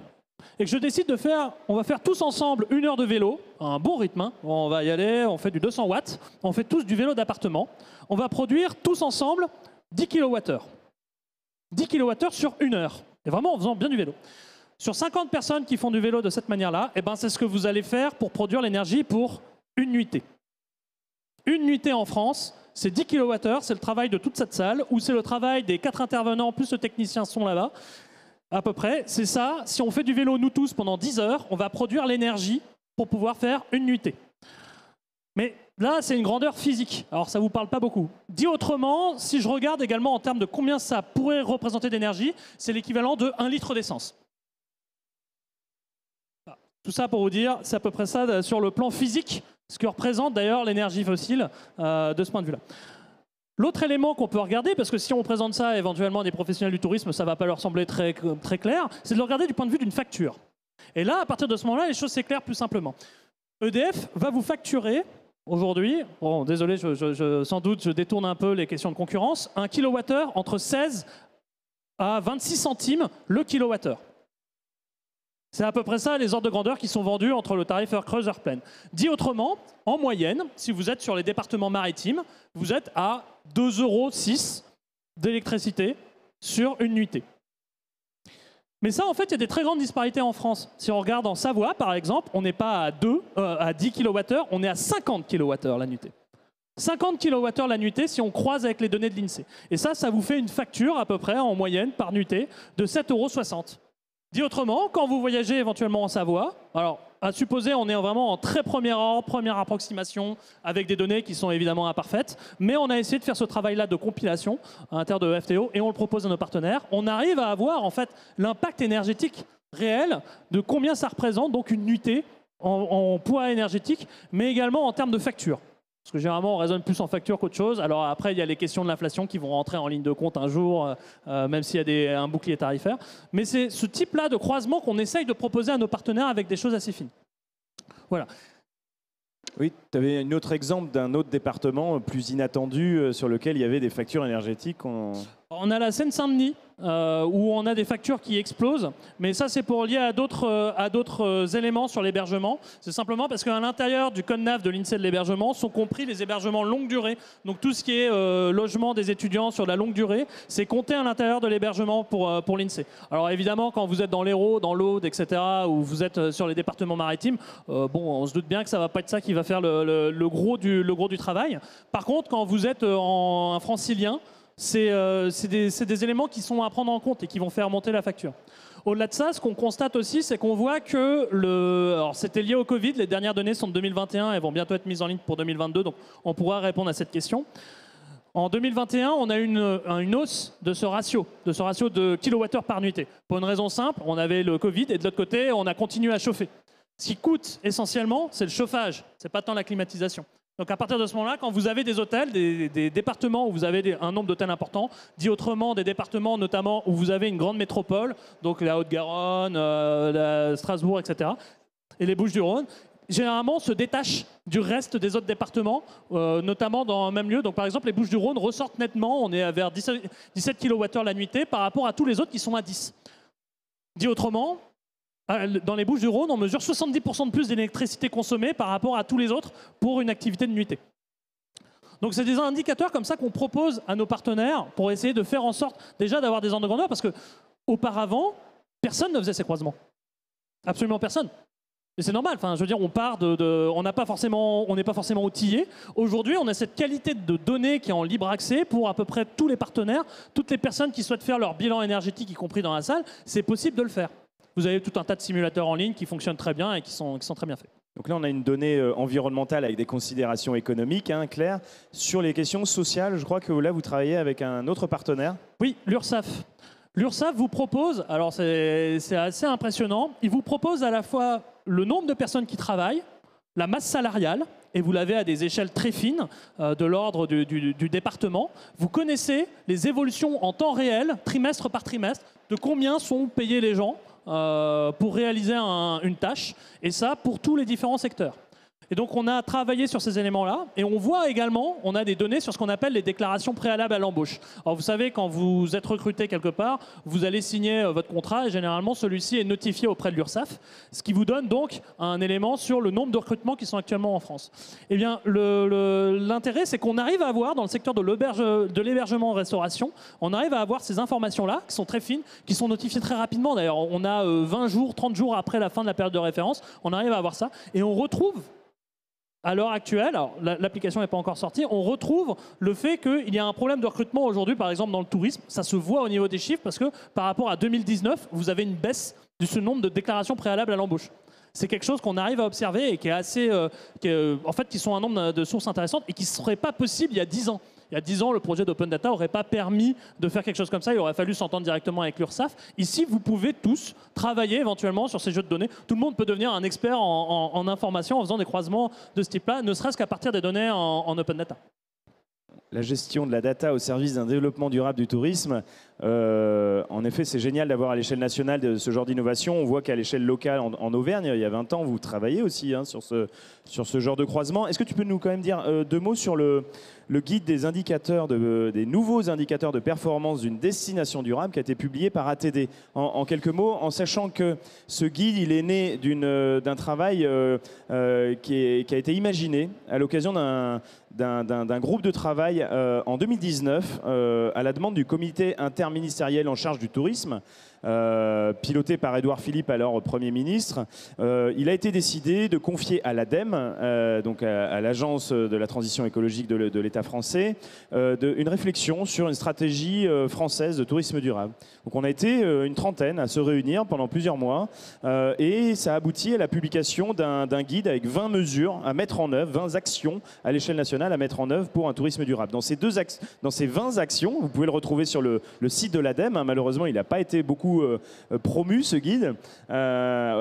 Speaker 3: et que je décide de faire, on va faire tous ensemble 1 heure de vélo, un bon rythme, hein. On va y aller, on fait du 200 watts, on fait tous du vélo d'appartement, on va produire tous ensemble 10 kWh. 10 kWh sur 1 heure, et vraiment en faisant bien du vélo. Sur 50 personnes qui font du vélo de cette manière-là, eh ben c'est ce que vous allez faire pour produire l'énergie pour une nuitée. Une nuitée en France, c'est 10 kWh, c'est le travail de toute cette salle, ou c'est le travail des 4 intervenants, plus le technicien son là-bas, à peu près. C'est ça, si on fait du vélo nous tous pendant 10 heures, on va produire l'énergie pour pouvoir faire une nuitée. Mais là, c'est une grandeur physique, alors ça ne vous parle pas beaucoup. Dit autrement, si je regarde également en termes de combien ça pourrait représenter d'énergie, c'est l'équivalent de 1 litre d'essence. Tout ça pour vous dire, c'est à peu près ça sur le plan physique, ce que représente d'ailleurs l'énergie fossile de ce point de vue-là. L'autre élément qu'on peut regarder, parce que si on présente ça éventuellement à des professionnels du tourisme, ça ne va pas leur sembler très clair, c'est de le regarder du point de vue d'une facture. Et là, à partir de ce moment-là, les choses s'éclairent plus simplement. EDF va vous facturer aujourd'hui, bon, désolé, sans doute je détourne un peu les questions de concurrence, un kilowattheure entre 16 à 26 centimes le kilowattheure. C'est à peu près ça les ordres de grandeur qui sont vendus entre le tarif Heure-Creuse, Heure-Pleine. Dit autrement, en moyenne, si vous êtes sur les départements maritimes, vous êtes à 2,06 € d'électricité sur une nuitée. Mais ça, en fait, il y a des très grandes disparités en France. Si on regarde en Savoie, par exemple, on n'est pas à 10 kWh, on est à 50 kWh la nuitée. 50 kWh la nuitée si on croise avec les données de l'INSEE. Et ça vous fait une facture à peu près en moyenne par nuitée de 7,60 €. Dit autrement, quand vous voyagez éventuellement en Savoie, alors à supposer on est vraiment en très premier ordre, première approximation, avec des données qui sont évidemment imparfaites, mais on a essayé de faire ce travail-là de compilation à l'intérieur de FTO et on le propose à nos partenaires. On arrive à avoir en fait l'impact énergétique réel de combien ça représente, donc une nuitée en poids énergétique, mais également en termes de facture. Parce que généralement, on raisonne plus en facture qu'autre chose. Alors après, il y a les questions de l'inflation qui vont rentrer en ligne de compte un jour, même s'il y a un bouclier tarifaire. Mais c'est ce type-là de croisement qu'on essaye de proposer à nos partenaires avec des choses assez fines. Voilà.
Speaker 1: Oui, tu avais un autre exemple d'un autre département plus inattendu sur lequel il y avait des factures énergétiques.
Speaker 3: On a la Seine-Saint-Denis, où on a des factures qui explosent. Mais ça, c'est pour lier à d'autres éléments sur l'hébergement. C'est simplement parce qu'à l'intérieur du code NAF de l'INSEE de l'hébergement sont compris les hébergements longue durée. Donc tout ce qui est logement des étudiants sur la longue durée, c'est compté à l'intérieur de l'hébergement pour l'INSEE. Alors évidemment, quand vous êtes dans l'Hérault, dans l'Aude, etc., ou vous êtes sur les départements maritimes, on se doute bien que ça ne va pas être ça qui va faire le gros du travail. Par contre, quand vous êtes un francilien, c'est des éléments qui sont à prendre en compte et qui vont faire monter la facture. Au-delà de ça, ce qu'on constate aussi, c'est qu'on voit que alors c'était lié au Covid, les dernières données sont de 2021, elles vont bientôt être mises en ligne pour 2022, donc on pourra répondre à cette question. En 2021, on a une hausse de ce ratio de kilowattheure par nuitée. Pour une raison simple, on avait le Covid et de l'autre côté, on a continué à chauffer. Ce qui coûte essentiellement, c'est le chauffage, c'est pas tant la climatisation. Donc à partir de ce moment-là, quand vous avez des hôtels, des départements où vous avez un nombre d'hôtels important, dit autrement des départements notamment où vous avez une grande métropole, donc la Haute-Garonne, Strasbourg, etc., et les Bouches-du-Rhône, généralement se détachent du reste des autres départements, notamment dans le même lieu. Donc par exemple, les Bouches-du-Rhône ressortent nettement, on est vers 17 kWh la nuitée par rapport à tous les autres qui sont à 10. Dit autrement, dans les Bouches-du-Rhône, on mesure 70% de plus d'électricité consommée par rapport à tous les autres pour une activité de nuitée. Donc c'est des indicateurs comme ça qu'on propose à nos partenaires pour essayer de faire en sorte déjà d'avoir des ordres de grandeur, parce qu'auparavant, personne ne faisait ces croisements. Absolument personne. Et c'est normal, enfin, je veux dire, on n'est pas forcément outillé. Aujourd'hui, on a cette qualité de données qui est en libre accès pour à peu près tous les partenaires, toutes les personnes qui souhaitent faire leur bilan énergétique, y compris dans la salle, c'est possible de le faire. Vous avez tout un tas de simulateurs en ligne qui fonctionnent très bien et qui sont très bien faits.
Speaker 1: Donc là, on a une donnée environnementale avec des considérations économiques, claires. Sur les questions sociales, je crois que là, vous travaillez avec un autre partenaire.
Speaker 3: Oui, l'URSSAF. L'URSSAF vous propose, alors c'est assez impressionnant, il vous propose à la fois le nombre de personnes qui travaillent, la masse salariale, et vous l'avez à des échelles très fines, de l'ordre du département. Vous connaissez les évolutions en temps réel, trimestre par trimestre, de combien sont payés les gens pour réaliser une tâche, et ça pour tous les différents secteurs. Et donc on a travaillé sur ces éléments-là, et on voit également, on a des données sur ce qu'on appelle les déclarations préalables à l'embauche. Alors vous savez, quand vous êtes recruté quelque part, vous allez signer votre contrat, et généralement celui-ci est notifié auprès de l'URSSAF, ce qui vous donne donc un élément sur le nombre de recrutements qui sont actuellement en France. Eh bien, l'intérêt, c'est qu'on arrive à avoir, dans le secteur de l'hébergement en restauration, on arrive à avoir ces informations-là, qui sont très fines, qui sont notifiées très rapidement. D'ailleurs, on a 20 jours, 30 jours après la fin de la période de référence, on arrive à avoir ça, et on retrouve à l'heure actuelle, alors l'application n'est pas encore sortie, on retrouve le fait qu'il y a un problème de recrutement aujourd'hui, par exemple dans le tourisme. Ça se voit au niveau des chiffres parce que par rapport à 2019, vous avez une baisse de ce nombre de déclarations préalables à l'embauche. C'est quelque chose qu'on arrive à observer et qui est assez, qui sont un nombre de sources intéressantes et qui ne serait pas possible il y a 10 ans. Il y a 10 ans, le projet d'Open Data n'aurait pas permis de faire quelque chose comme ça. Il aurait fallu s'entendre directement avec l'URSSAF. Ici, vous pouvez tous travailler éventuellement sur ces jeux de données. Tout le monde peut devenir un expert en information en faisant des croisements de ce type-là, ne serait-ce qu'à partir des données en Open Data.
Speaker 1: La gestion de la data au service d'un développement durable du tourisme, en effet, c'est génial d'avoir à l'échelle nationale ce genre d'innovation. On voit qu'à l'échelle locale, en Auvergne, il y a 20 ans, vous travaillez aussi sur ce genre de croisement. Est-ce que tu peux nous quand même dire 2 mots sur le guide des indicateurs, des nouveaux indicateurs de performance d'une destination durable qui a été publié par ATD. En quelques mots, en sachant que ce guide, il est né d'un travail qui a été imaginé à l'occasion d'un groupe de travail en 2019 à la demande du comité interministériel en charge du tourisme, piloté par Édouard Philippe, alors Premier ministre. Il a été décidé de confier à l'ADEME, donc à l'Agence de la transition écologique de l'État français, une réflexion sur une stratégie française de tourisme durable. Donc on a été une trentaine à se réunir pendant plusieurs mois et ça a abouti à la publication d'un guide avec 20 mesures à mettre en œuvre, 20 actions à l'échelle nationale à mettre en œuvre pour un tourisme durable. Dans ces 20 actions, vous pouvez le retrouver sur le site de l'ADEME. Malheureusement, il n'a pas été beaucoup promu, ce guide.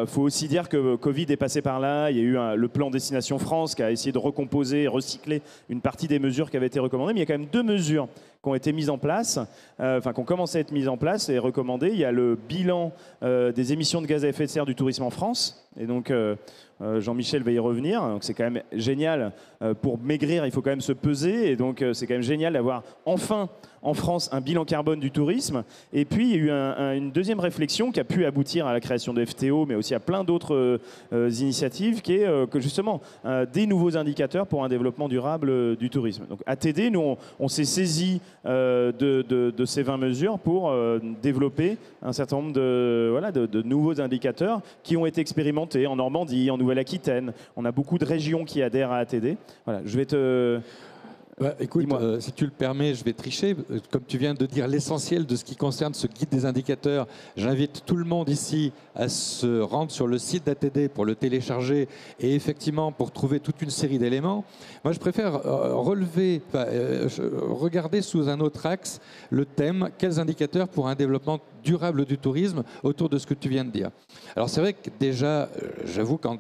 Speaker 1: Faut aussi dire que Covid est passé par là. Il y a eu le plan Destination France qui a essayé de recomposer et recycler une partie des mesures qui avaient été recommandées. Mais il y a quand même 2 mesures ont été mises en place, enfin qui ont commencé à être mises en place et recommandées. Il y a le bilan des émissions de gaz à effet de serre du tourisme en France. Et donc Jean-Michel va y revenir. Donc c'est quand même génial. Pour maigrir, il faut quand même se peser. Et donc c'est quand même génial d'avoir enfin en France un bilan carbone du tourisme. Et puis il y a eu une deuxième réflexion qui a pu aboutir à la création de FTO, mais aussi à plein d'autres initiatives, qui est que justement des nouveaux indicateurs pour un développement durable du tourisme. Donc ATD, nous on s'est saisi de ces 20 mesures pour développer un certain nombre de nouveaux indicateurs qui ont été expérimentés en Normandie, en Nouvelle-Aquitaine. On a beaucoup de régions qui adhèrent à ATD. Voilà, je vais te...
Speaker 4: Bah, écoute, si tu le permets, je vais tricher. Comme tu viens de dire l'essentiel de ce qui concerne ce guide des indicateurs, j'invite tout le monde ici à se rendre sur le site d'ATD pour le télécharger et effectivement pour trouver toute une série d'éléments. Moi, je préfère regarder sous un autre axe le thème « Quels indicateurs pour un développement durable du tourisme » autour de ce que tu viens de dire. Alors c'est vrai que déjà, j'avoue qu'en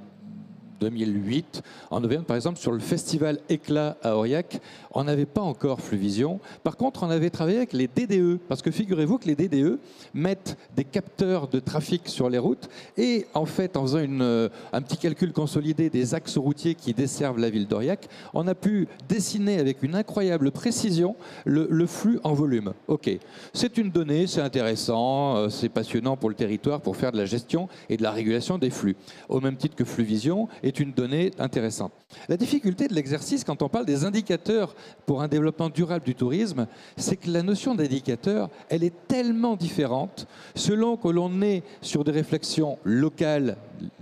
Speaker 4: 2008, en Auvergne, par exemple, sur le festival Éclat à Aurillac, on n'avait pas encore Fluvision. Par contre, on avait travaillé avec les DDE, parce que figurez-vous que les DDE mettent des capteurs de trafic sur les routes et en fait, en faisant un petit calcul consolidé des axes routiers qui desservent la ville d'Aurillac, on a pu dessiner avec une incroyable précision le flux en volume. Ok, c'est une donnée, c'est intéressant, c'est passionnant pour le territoire pour faire de la gestion et de la régulation des flux, au même titre que Fluvision est une donnée intéressante. La difficulté de l'exercice quand on parle des indicateurs pour un développement durable du tourisme, c'est que la notion d'indicateur, elle est tellement différente selon que l'on est sur des réflexions locales,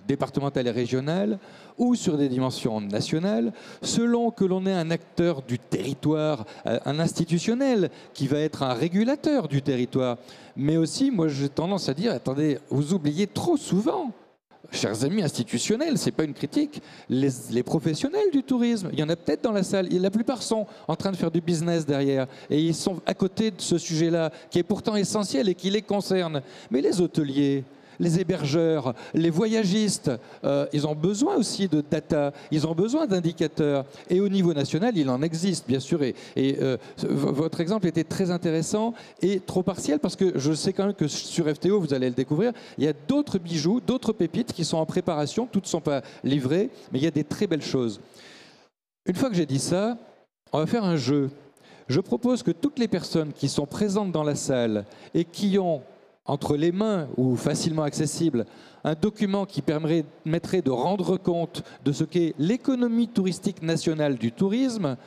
Speaker 4: départementales et régionales, ou sur des dimensions nationales, selon que l'on est un acteur du territoire, un institutionnel qui va être un régulateur du territoire. Mais aussi, moi j'ai tendance à dire, attendez, vous oubliez trop souvent, chers amis institutionnels, ce n'est pas une critique, les professionnels du tourisme, il y en a peut-être dans la salle, la plupart sont en train de faire du business derrière et ils sont à côté de ce sujet-là qui est pourtant essentiel et qui les concerne. Mais les hôteliers, les hébergeurs, les voyagistes, ils ont besoin aussi de data, ils ont besoin d'indicateurs. Et au niveau national, il en existe, bien sûr. Et votre exemple était très intéressant et trop partiel parce que je sais quand même que sur FTO, vous allez le découvrir, il y a d'autres bijoux, d'autres pépites qui sont en préparation. Toutes ne sont pas livrées, mais il y a des très belles choses. Une fois que j'ai dit ça, on va faire un jeu. Je propose que toutes les personnes qui sont présentes dans la salle et qui ont entre les mains ou facilement accessible, un document qui permettrait de rendre compte de ce qu'est l'économie touristique nationale du tourisme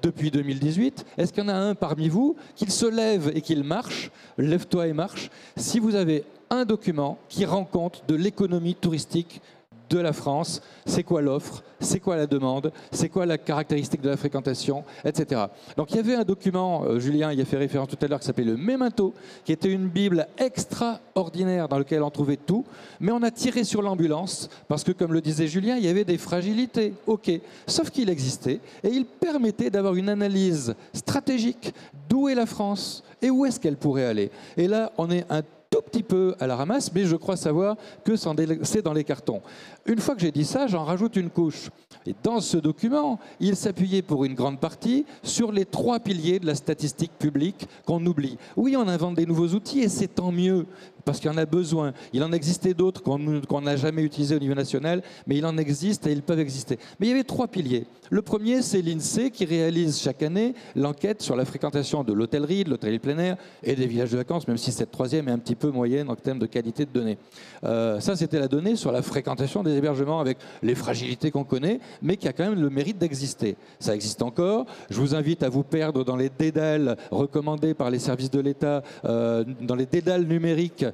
Speaker 4: depuis 2018. Est-ce qu'il y en a un parmi vous qui se lève et qu'il marche? Lève-toi et marche. Si vous avez un document qui rend compte de l'économie touristique de la France, c'est quoi l'offre, c'est quoi la demande, c'est quoi la caractéristique de la fréquentation, etc. Donc il y avait un document, Julien y a fait référence tout à l'heure, qui s'appelait le Memento, qui était une bible extraordinaire dans laquelle on trouvait tout, mais on a tiré sur l'ambulance, parce que comme le disait Julien, il y avait des fragilités, ok, sauf qu'il existait, et il permettait d'avoir une analyse stratégique d'où est la France et où est-ce qu'elle pourrait aller. Et là, on est un tout petit peu à la ramasse, mais je crois savoir que c'est dans les cartons. Une fois que j'ai dit ça, j'en rajoute une couche. Et dans ce document, il s'appuyait pour une grande partie sur les 3 piliers de la statistique publique qu'on oublie. Oui, on invente des nouveaux outils et c'est tant mieux, parce qu'il y en a besoin. Il en existait d'autres qu'on n'a jamais utilisés au niveau national, mais il en existe et ils peuvent exister. Mais il y avait 3 piliers. Le premier, c'est l'INSEE qui réalise chaque année l'enquête sur la fréquentation de l'hôtellerie, de l'hôtellerie plein air et des villages de vacances, même si cette troisième est un petit peu moyenne en termes de qualité de données. Ça, c'était la donnée sur la fréquentation des hébergements avec les fragilités qu'on connaît, mais qui a quand même le mérite d'exister. Ça existe encore. Je vous invite à vous perdre dans les dédales recommandés par les services de l'État, dans les dédales numériques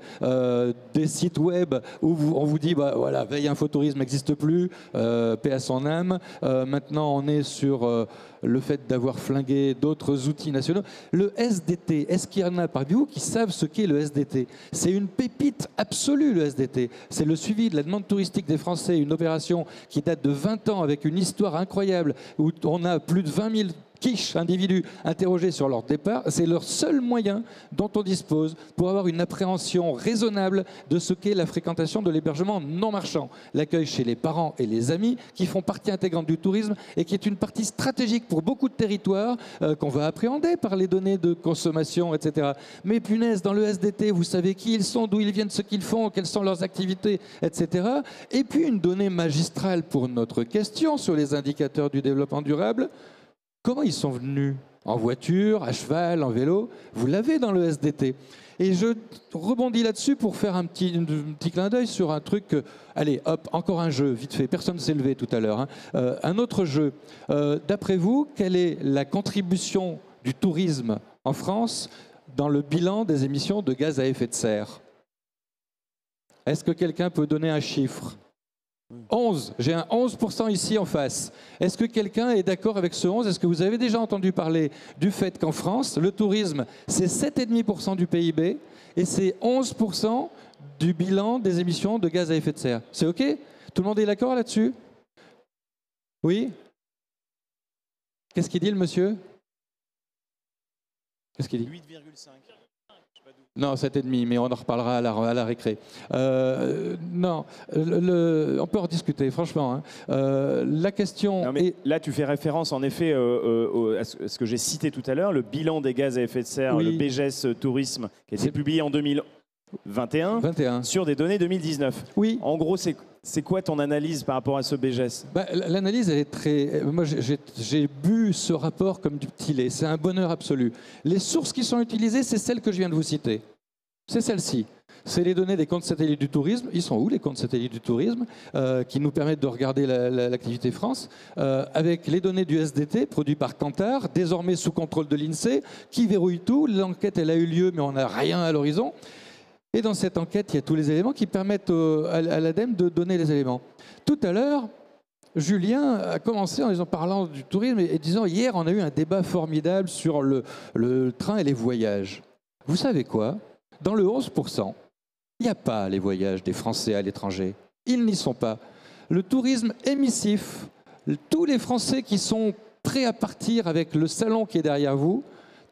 Speaker 4: des sites web où on vous dit, bah, voilà, Veille Infotourisme n'existe plus, paix à son âme. Maintenant, on est sur le fait d'avoir flingué d'autres outils nationaux. Le SDT, est-ce qu'il y en a parmi vous qui savent ce qu'est le SDT? C'est une pépite absolue, le SDT. C'est le suivi de la demande touristique des Français, une opération qui date de 20 ans avec une histoire incroyable où on a plus de 20 000 quiche, individus interrogés sur leur départ, c'est leur seul moyen dont on dispose pour avoir une appréhension raisonnable de ce qu'est la fréquentation de l'hébergement non marchand. L'accueil chez les parents et les amis qui font partie intégrante du tourisme et qui est une partie stratégique pour beaucoup de territoires qu'on va appréhender par les données de consommation, etc. Mais punaise, dans le SDT, vous savez qui ils sont, d'où ils viennent, ce qu'ils font, quelles sont leurs activités, etc. Et puis une donnée magistrale pour notre question sur les indicateurs du développement durable. Comment ils sont venus? En voiture, à cheval, en vélo? Vous l'avez dans le SDT. Et je rebondis là-dessus pour faire un petit clin d'œil sur un truc. Allez, hop, encore un jeu, vite fait. Personne ne s'est levé tout à l'heure. Hein. Un autre jeu. D'après vous, quelle est la contribution du tourisme en France dans le bilan des émissions de gaz à effet de serre? Est-ce que quelqu'un peut donner un chiffre? 11, j'ai un 11% ici en face. Est-ce que quelqu'un est d'accord avec ce 11? Est-ce que vous avez déjà entendu parler du fait qu'en France, le tourisme, c'est 7,5% du PIB et c'est 11% du bilan des émissions de gaz à effet de serre? C'est OK? Tout le monde est d'accord là-dessus? Oui? Qu'est-ce qu'il dit le monsieur? Qu'est-ce qu'il dit?
Speaker 1: 8,5.
Speaker 4: Non, 7,5, mais on en reparlera à la récré. Non, on peut en discuter, franchement. Hein. La question...
Speaker 1: Non, mais là, tu fais référence, en effet, à ce que j'ai cité tout à l'heure, le bilan des gaz à effet de serre,
Speaker 4: oui.
Speaker 1: le BGES Tourisme, qui a été publié en 2021, sur des données 2019.
Speaker 4: Oui.
Speaker 1: En gros, c'est quoi ton analyse par rapport à ce BGES?
Speaker 4: L'analyse, elle est très... Moi, j'ai bu ce rapport comme du petit lait. C'est un bonheur absolu. Les sources qui sont utilisées, c'est celles que je viens de vous citer. C'est celle-ci. C'est les données des comptes satellites du tourisme. Ils sont où, les comptes satellites du tourisme, qui nous permettent de regarder l'activité France, avec les données du SDT, produit par Kantar, désormais sous contrôle de l'INSEE, qui verrouille tout. L'enquête, elle a eu lieu, mais on n'a rien à l'horizon. Et dans cette enquête, il y a tous les éléments qui permettent à l'ADEME de donner les éléments. Tout à l'heure, Julien a commencé en parlant du tourisme et disant, hier, on a eu un débat formidable sur le train et les voyages. Vous savez quoi? Dans le 11%, il n'y a pas les voyages des Français à l'étranger. Ils n'y sont pas. Le tourisme émissif, tous les Français qui sont prêts à partir avec le salon qui est derrière vous,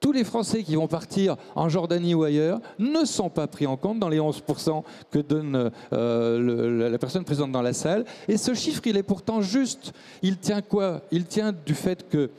Speaker 4: tous les Français qui vont partir en Jordanie ou ailleurs ne sont pas pris en compte dans les 11% que donne la personne présente dans la salle. Et ce chiffre, il est pourtant juste. Il tient quoi? Il tient du fait que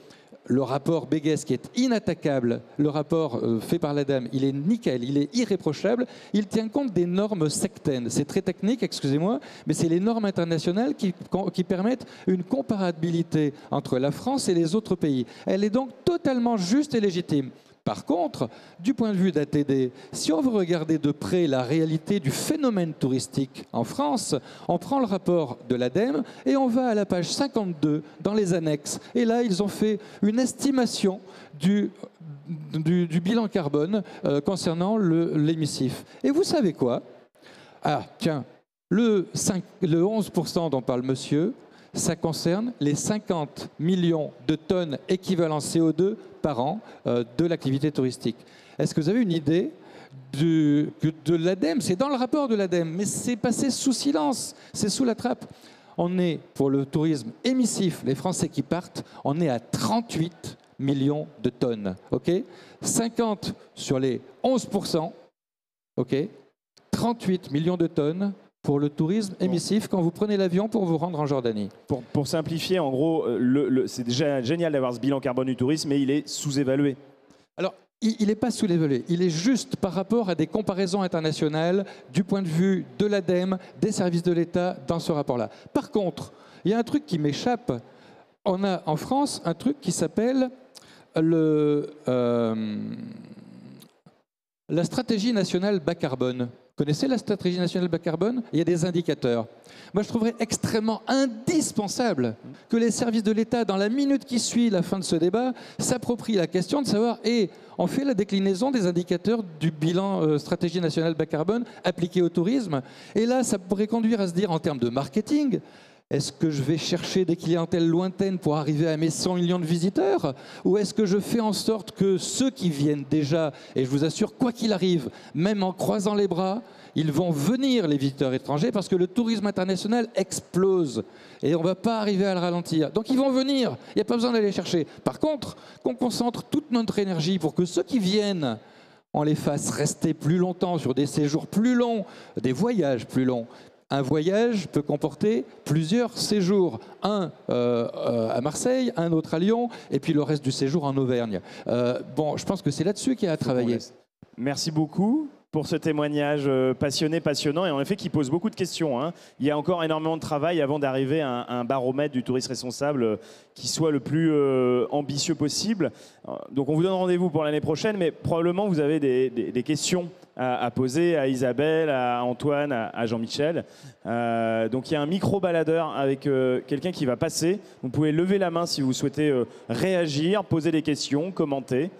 Speaker 4: le rapport Béguès, qui est inattaquable, le rapport fait par l'ADEME, il est nickel, il est irréprochable. Il tient compte des normes sectaines. C'est très technique, excusez-moi, mais c'est les normes internationales qui permettent une comparabilité entre la France et les autres pays. Elle est donc totalement juste et légitime. Par contre, du point de vue d'ATD, si on veut regarder de près la réalité du phénomène touristique en France, on prend le rapport de l'ADEME et on va à la page 52 dans les annexes. Et là, ils ont fait une estimation du bilan carbone concernant l'émissif. Et vous savez quoi? Ah, tiens, le 11% dont parle monsieur, ça concerne les 50 millions de tonnes équivalent CO2 par an de l'activité touristique. Est-ce que vous avez une idée de l'ADEME? C'est dans le rapport de l'ADEME, mais c'est passé sous silence, c'est sous la trappe. On est, pour le tourisme émissif, les Français qui partent, on est à 38 millions de tonnes. Okay, 50 sur les 11%, okay, 38 millions de tonnes pour le tourisme émissif quand vous prenez l'avion pour vous rendre en Jordanie.
Speaker 1: Pour simplifier, en gros, c'est déjà génial d'avoir ce bilan carbone du tourisme, mais il est sous-évalué.
Speaker 4: Alors, il n'est pas sous-évalué. Il est juste par rapport à des comparaisons internationales du point de vue de l'ADEME, des services de l'État dans ce rapport-là. Par contre, il y a un truc qui m'échappe. On a en France un truc qui s'appelle la stratégie nationale bas carbone. Vous connaissez la stratégie nationale bas carbone? Il y a des indicateurs. Moi, je trouverais extrêmement indispensable que les services de l'État, dans la minute qui suit la fin de ce débat, s'approprient la question de savoir, on fait la déclinaison des indicateurs du bilan stratégie nationale bas carbone appliqué au tourisme. Et là, ça pourrait conduire à se dire, en termes de marketing, Est-ce que je vais chercher des clientèles lointaines pour arriver à mes 100 millions de visiteurs? Ou est-ce que je fais en sorte que ceux qui viennent déjà, et je vous assure, quoi qu'il arrive, même en croisant les bras, ils vont venir, les visiteurs étrangers, parce que le tourisme international explose. Et on ne va pas arriver à le ralentir. Donc ils vont venir, il n'y a pas besoin d'aller les chercher. Par contre, qu'on concentre toute notre énergie pour que ceux qui viennent, on les fasse rester plus longtemps sur des séjours plus longs, des voyages plus longs. Un voyage peut comporter plusieurs séjours, un à Marseille, un autre à Lyon, et puis le reste du séjour en Auvergne. Bon, je pense que c'est là-dessus qu'il y a à travailler.
Speaker 1: Merci beaucoup pour ce témoignage passionné, passionnant, et en effet qui pose beaucoup de questions, hein. Il y a encore énormément de travail avant d'arriver à un baromètre du tourisme responsable qui soit le plus ambitieux possible. Donc on vous donne rendez-vous pour l'année prochaine, mais probablement vous avez des questions à poser à Isabelle, à Antoine, à Jean-Michel. Donc il y a un micro-baladeur avec quelqu'un qui va passer. Vous pouvez lever la main si vous souhaitez réagir, poser des questions, commenter.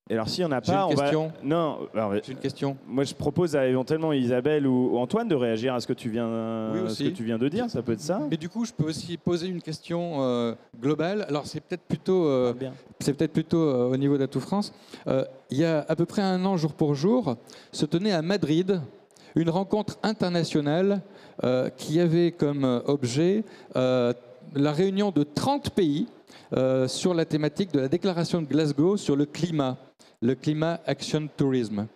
Speaker 1: Et alors s'il n'y en a pas,
Speaker 4: on va...
Speaker 1: Non,
Speaker 4: j'ai une question.
Speaker 1: Moi je propose à éventuellement Isabelle ou Antoine de réagir à ce que tu viens, ce que tu viens de dire, ça peut être ça.
Speaker 4: Mais du coup, je peux aussi poser une question globale. Alors c'est peut-être plutôt, au niveau d'Atout France. Il y a à peu près un an, jour pour jour, se tenait à Madrid une rencontre internationale qui avait comme objet la réunion de 30 pays sur la thématique de la déclaration de Glasgow sur le climat Action Tourism.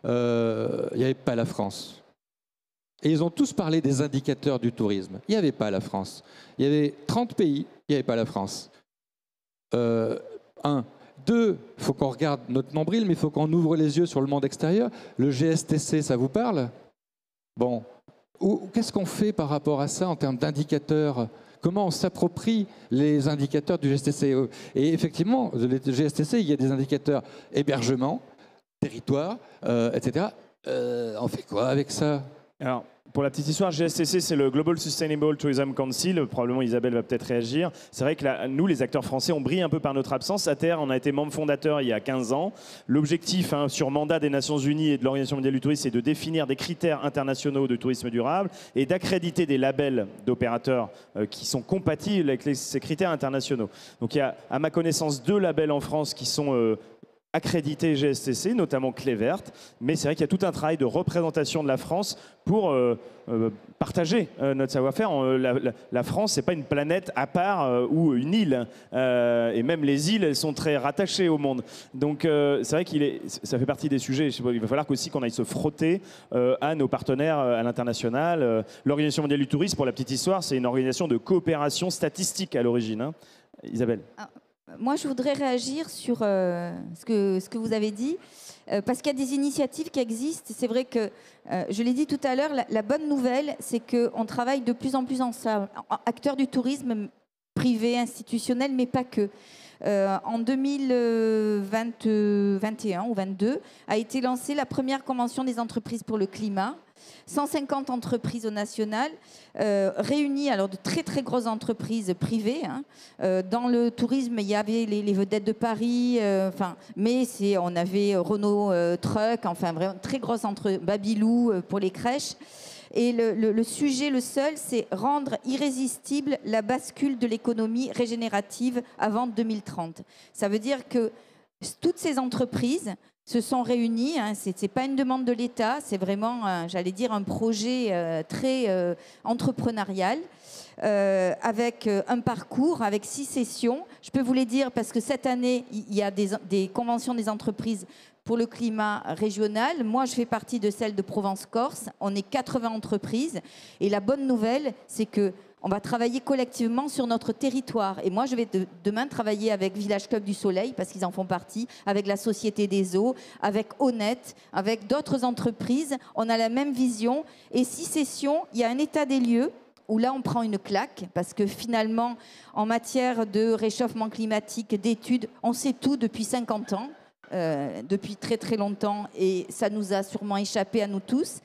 Speaker 4: Il n'y avait pas la France. Et ils ont tous parlé des indicateurs du tourisme. Il n'y avait pas la France. Il y avait 30 pays, il n'y avait pas la France. Un. Deux, il faut qu'on regarde notre nombril, mais il faut qu'on ouvre les yeux sur le monde extérieur. Le GSTC, ça vous parle? Bon. Qu'est-ce qu'on fait par rapport à ça en termes d'indicateurs? Comment on s'approprie les indicateurs du GSTC? Et effectivement, le GSTC, il y a des indicateurs hébergement, territoire, etc. On fait quoi avec ça?
Speaker 1: Alors, pour la petite histoire, GSTC, c'est le Global Sustainable Tourism Council. Probablement Isabelle va peut-être réagir. C'est vrai que nous, les acteurs français, on brille un peu par notre absence. ATR, on a été membre fondateur il y a 15 ans. L'objectif, sur mandat des Nations Unies et de l'Organisation mondiale du tourisme, c'est de définir des critères internationaux de tourisme durable et d'accréditer des labels d'opérateurs qui sont compatibles avec ces critères internationaux. Donc il y a, à ma connaissance, 2 labels en France qui sont accrédité GSTC, notamment Clé Verte, mais c'est vrai qu'il y a tout un travail de représentation de la France pour partager notre savoir-faire. La France, c'est pas une planète à part ou une île, et même les îles, elles sont très rattachées au monde. Donc c'est vrai ça fait partie des sujets. Il va falloir aussi qu'on aille se frotter à nos partenaires à l'international. L'Organisation mondiale du tourisme, pour la petite histoire, c'est une organisation de coopération statistique à l'origine, hein. Isabelle.
Speaker 2: Moi, je voudrais réagir sur ce que vous avez dit, parce qu'il y a des initiatives qui existent. C'est vrai que, je l'ai dit tout à l'heure, la bonne nouvelle, c'est qu'on travaille de plus en plus ensemble, acteurs du tourisme privé, institutionnel, mais pas que. En 2021 ou 2022, a été lancée la première convention des entreprises pour le climat. 150 entreprises au national, réunies, alors de très très grosses entreprises privées. Dans le tourisme, il y avait les vedettes de Paris, mais on avait Renault Truck, enfin vraiment très grosses entreprises, Babylou pour les crèches. Et le sujet, le seul, c'est rendre irrésistible la bascule de l'économie régénérative avant 2030. Ça veut dire que toutes ces entreprises se sont réunies, ce n'est pas une demande de l'État, c'est vraiment, j'allais dire, un projet très entrepreneurial, avec un parcours, avec 6 sessions. Je peux vous les dire parce que cette année, il y a des conventions des entreprises pour le climat régional. Moi, je fais partie de celle de Provence-Corse. On est 80 entreprises. Et la bonne nouvelle, c'est que on va travailler collectivement sur notre territoire. Et moi, je vais demain travailler avec Village Club du Soleil, parce qu'ils en font partie, avec la Société des Eaux, avec Honnête, avec d'autres entreprises. On a la même vision. Et 6 sessions, il y a un état des lieux, où là, on prend une claque, parce que finalement, en matière de réchauffement climatique, d'études, on sait tout depuis 50 ans, depuis très très longtemps, et ça nous a sûrement échappé à nous tous.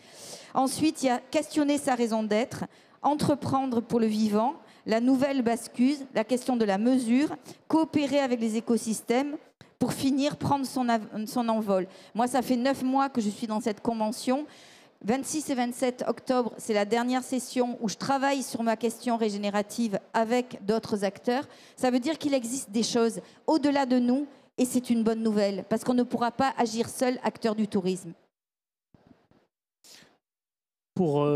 Speaker 2: Ensuite, il y a questionner sa raison d'être, entreprendre pour le vivant, la nouvelle bascule, la question de la mesure, coopérer avec les écosystèmes pour finir prendre son envol. Moi, ça fait 9 mois que je suis dans cette convention. 26 et 27 octobre, c'est la dernière session où je travaille sur ma question régénérative avec d'autres acteurs. Ça veut dire qu'il existe des choses au-delà de nous et c'est une bonne nouvelle parce qu'on ne pourra pas agir seul acteur du tourisme.
Speaker 3: Pour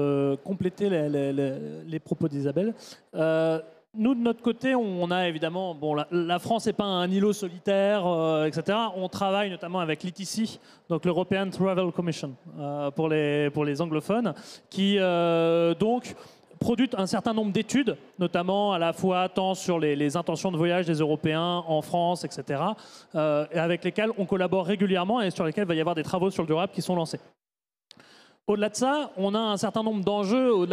Speaker 3: compléter les propos d'Isabelle, nous, de notre côté, on a évidemment... Bon, la France n'est pas un îlot solitaire, etc. On travaille notamment avec l'ETC, donc l'European Travel Commission, pour les anglophones, qui donc produit un certain nombre d'études, notamment à la fois tant sur les intentions de voyage des Européens en France, etc., et avec lesquelles on collabore régulièrement et sur lesquels il va y avoir des travaux sur le durable qui sont lancés. Au-delà de ça, on a un certain nombre d'enjeux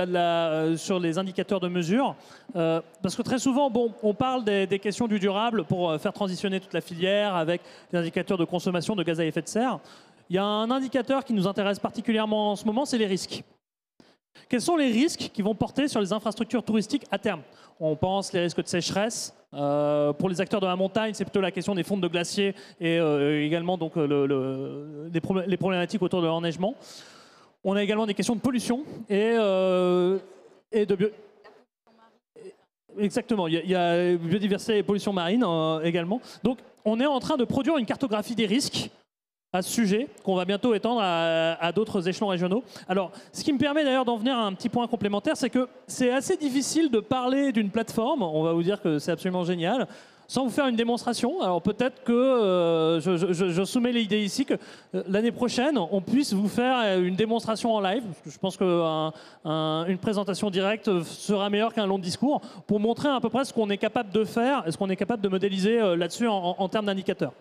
Speaker 3: sur les indicateurs de mesure. Parce que très souvent, on parle des questions du durable pour faire transitionner toute la filière avec des indicateurs de consommation de gaz à effet de serre. Il y a un indicateur qui nous intéresse particulièrement en ce moment, c'est les risques. Quels sont les risques qui vont porter sur les infrastructures touristiques à terme? On pense les risques de sécheresse. Pour les acteurs de la montagne, c'est plutôt la question des fonds de glaciers et également donc, les problématiques autour de l'enneigement. On a également des questions de pollution et de Exactement, il y a biodiversité et pollution marine également. Donc on est en train de produire une cartographie des risques à ce sujet, qu'on va bientôt étendre à d'autres échelons régionaux. Alors, ce qui me permet d'ailleurs d'en venir à un petit point complémentaire, c'est que c'est assez difficile de parler d'une plateforme, on va vous dire que c'est absolument génial, sans vous faire une démonstration. Alors peut-être que je soumets l'idée ici que l'année prochaine, on puisse vous faire une démonstration en live. Parce que je pense qu'une présentation directe sera meilleure qu'un long discours pour montrer à peu près ce qu'on est capable de faire et ce qu'on est capable de modéliser là-dessus en termes d'indicateurs.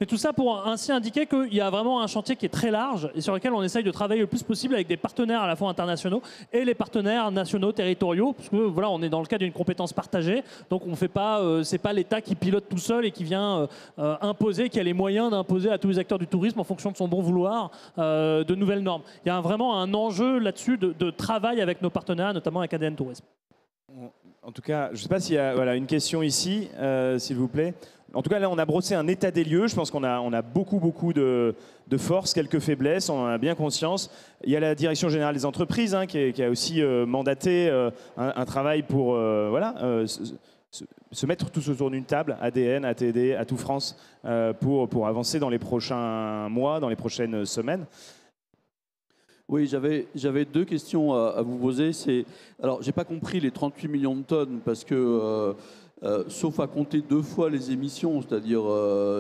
Speaker 3: Mais tout ça pour ainsi indiquer qu'il y a vraiment un chantier qui est très large et sur lequel on essaye de travailler le plus possible avec des partenaires à la fois internationaux et les partenaires nationaux, territoriaux, parce que voilà, on est dans le cadre d'une compétence partagée, donc on fait pas, c'est pas l'État qui pilote tout seul et qui vient imposer, qui a les moyens d'imposer à tous les acteurs du tourisme en fonction de son bon vouloir de nouvelles normes. Il y a vraiment un enjeu là-dessus de travail avec nos partenaires, notamment avec ADN Tourisme.
Speaker 1: En tout cas, je ne sais pas s'il y a une question ici, s'il vous plaît. En tout cas, là, on a brossé un état des lieux. Je pense qu'on a beaucoup de forces, quelques faiblesses. On en a bien conscience. Il y a la Direction générale des entreprises qui a aussi mandaté un travail pour se mettre tous autour d'une table, ADN, ATD, Atout France, pour avancer dans les prochains mois, dans les prochaines semaines.
Speaker 5: Oui, j'avais deux questions à vous poser. Alors, j'ai pas compris les 38 millions de tonnes parce que, sauf à compter 2 fois les émissions, c'est-à-dire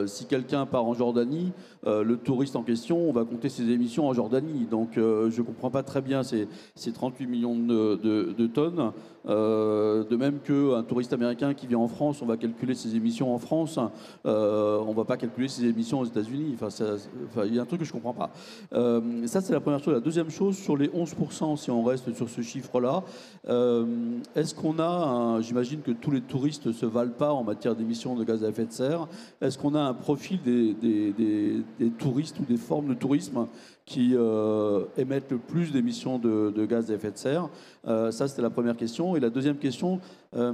Speaker 5: si quelqu'un part en Jordanie, le touriste en question, on va compter ses émissions en Jordanie. Donc, je comprends pas très bien ces 38 millions de tonnes. De même qu'un touriste américain qui vient en France, on va calculer ses émissions en France. On va pas calculer ses émissions aux États-Unis. Il y a un truc que je comprends pas. Ça, c'est la première chose. La deuxième chose, sur les 11%, si on reste sur ce chiffre-là, est-ce qu'on a, j'imagine que tous les touristes ne se valent pas en matière d'émissions de gaz à effet de serre. Est-ce qu'on a un profil des touristes ou des formes de tourisme qui émettent le plus d'émissions de gaz à effet de serre? Ça, c'était la première question. Et la deuxième question, je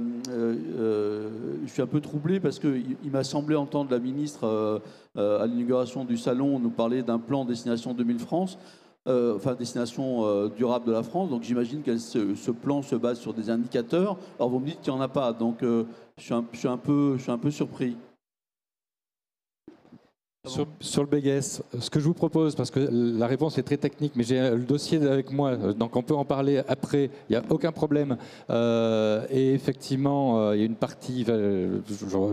Speaker 5: suis un peu troublé parce qu'il m'a semblé entendre la ministre à l'inauguration du salon nous parler d'un plan Destination 2000 France, destination durable de la France. Donc j'imagine que ce plan se base sur des indicateurs. Alors vous me dites qu'il n'y en a pas, donc je suis un peu surpris.
Speaker 4: Sur le BGS, ce que je vous propose, parce que la réponse est très technique, mais j'ai le dossier avec moi, donc on peut en parler après, il n'y a aucun problème. Et effectivement, il y a une partie,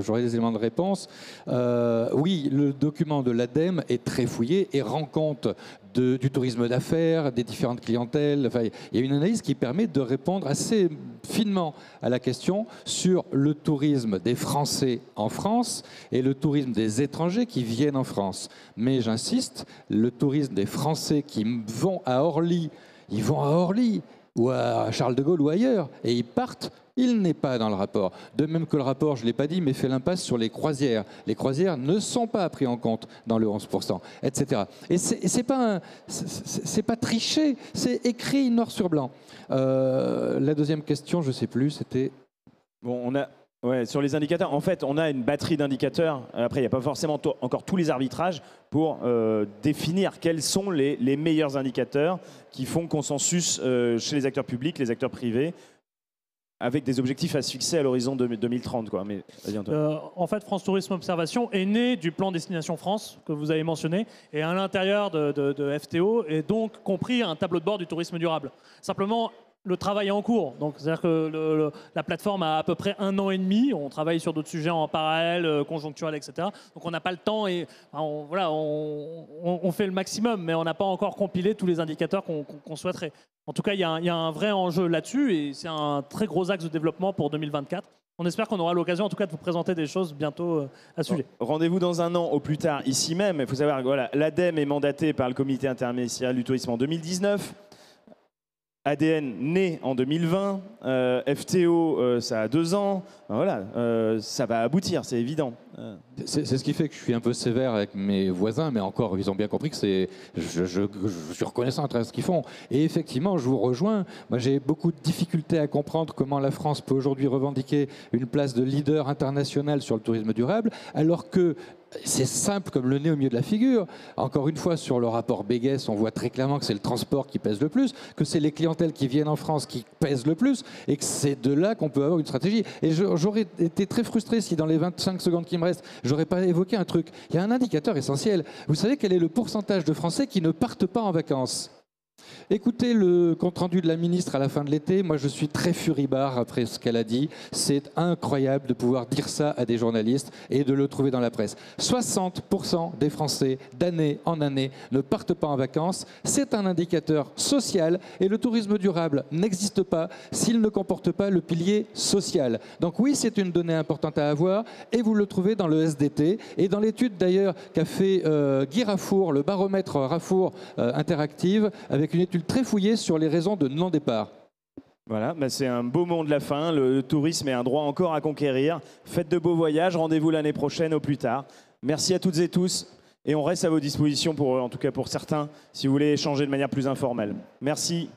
Speaker 4: j'aurai des éléments de réponse. Oui, le document de l'ADEME est très fouillé et rend compte du tourisme d'affaires, des différentes clientèles. Enfin, il y a une analyse qui permet de répondre assez finement à la question sur le tourisme des Français en France et le tourisme des étrangers qui viennent en France. Mais j'insiste, le tourisme des Français qui vont à Orly, ils vont à Orly ou à Charles de Gaulle ou ailleurs et ils partent. Il n'est pas dans le rapport. De même que le rapport, je ne l'ai pas dit, mais fait l'impasse sur les croisières. Les croisières ne sont pas prises en compte dans le 11%, etc. Et c'est pas triché, c'est écrit noir sur blanc. La deuxième question, je ne sais plus, c'était...
Speaker 1: Bon, Ouais, sur les indicateurs, en fait, on a une batterie d'indicateurs. Après, il n'y a pas forcément encore tous les arbitrages pour définir quels sont les meilleurs indicateurs qui font consensus chez les acteurs publics, les acteurs privés, avec des objectifs à se fixer à l'horizon 2030. Quoi. Mais,
Speaker 3: en fait, France Tourisme Observation est né du plan Destination France que vous avez mentionné, et à l'intérieur de FTO est donc compris un tableau de bord du tourisme durable. Simplement, le travail est en cours. Donc, c'est-à-dire que la plateforme a à peu près 1 an et demi. On travaille sur d'autres sujets en parallèle, conjoncturels, etc. Donc, on n'a pas le temps et on fait le maximum, mais on n'a pas encore compilé tous les indicateurs qu'on souhaiterait. En tout cas, il y a un vrai enjeu là-dessus et c'est un très gros axe de développement pour 2024. On espère qu'on aura l'occasion, en tout cas, de vous présenter des choses bientôt à ce sujet.
Speaker 1: Rendez-vous dans 1 an au plus tard, ici même. Il faut savoir que l'ADEME est mandaté par le Comité interministériel du tourisme en 2019. ADN né en 2020, FTO ça a 2 ans, voilà, ça va aboutir, c'est évident.
Speaker 4: C'est ce qui fait que je suis un peu sévère avec mes voisins, mais encore, ils ont bien compris que je suis reconnaissant à travers ce qu'ils font. Et effectivement, je vous rejoins. Moi, j'ai beaucoup de difficultés à comprendre comment la France peut aujourd'hui revendiquer une place de leader international sur le tourisme durable, alors que c'est simple comme le nez au milieu de la figure. Encore une fois, sur le rapport Béguès, on voit très clairement que c'est le transport qui pèse le plus, que c'est les clientèles qui viennent en France qui pèsent le plus, et que c'est de là qu'on peut avoir une stratégie. Et j'aurais été très frustré si dans les 25 secondes qui me restent, j'aurais pas évoqué un truc. Il y a un indicateur essentiel. Vous savez quel est le pourcentage de Français qui ne partent pas en vacances ? Écoutez le compte-rendu de la ministre à la fin de l'été. Moi, je suis très furibard après ce qu'elle a dit. C'est incroyable de pouvoir dire ça à des journalistes et de le trouver dans la presse. 60% des Français, d'année en année, ne partent pas en vacances. C'est un indicateur social et le tourisme durable n'existe pas s'il ne comporte pas le pilier social. Donc oui, c'est une donnée importante à avoir et vous le trouvez dans le SDT et dans l'étude d'ailleurs qu'a fait Guy Rafour, le baromètre Rafour Interactive, avec une étude très fouillée sur les raisons de non-départ.
Speaker 1: Voilà, c'est un beau mot de la fin. Le tourisme est un droit encore à conquérir. Faites de beaux voyages. Rendez-vous l'année prochaine au plus tard. Merci à toutes et tous. Et on reste à vos dispositions, en tout cas pour certains, si vous voulez échanger de manière plus informelle. Merci.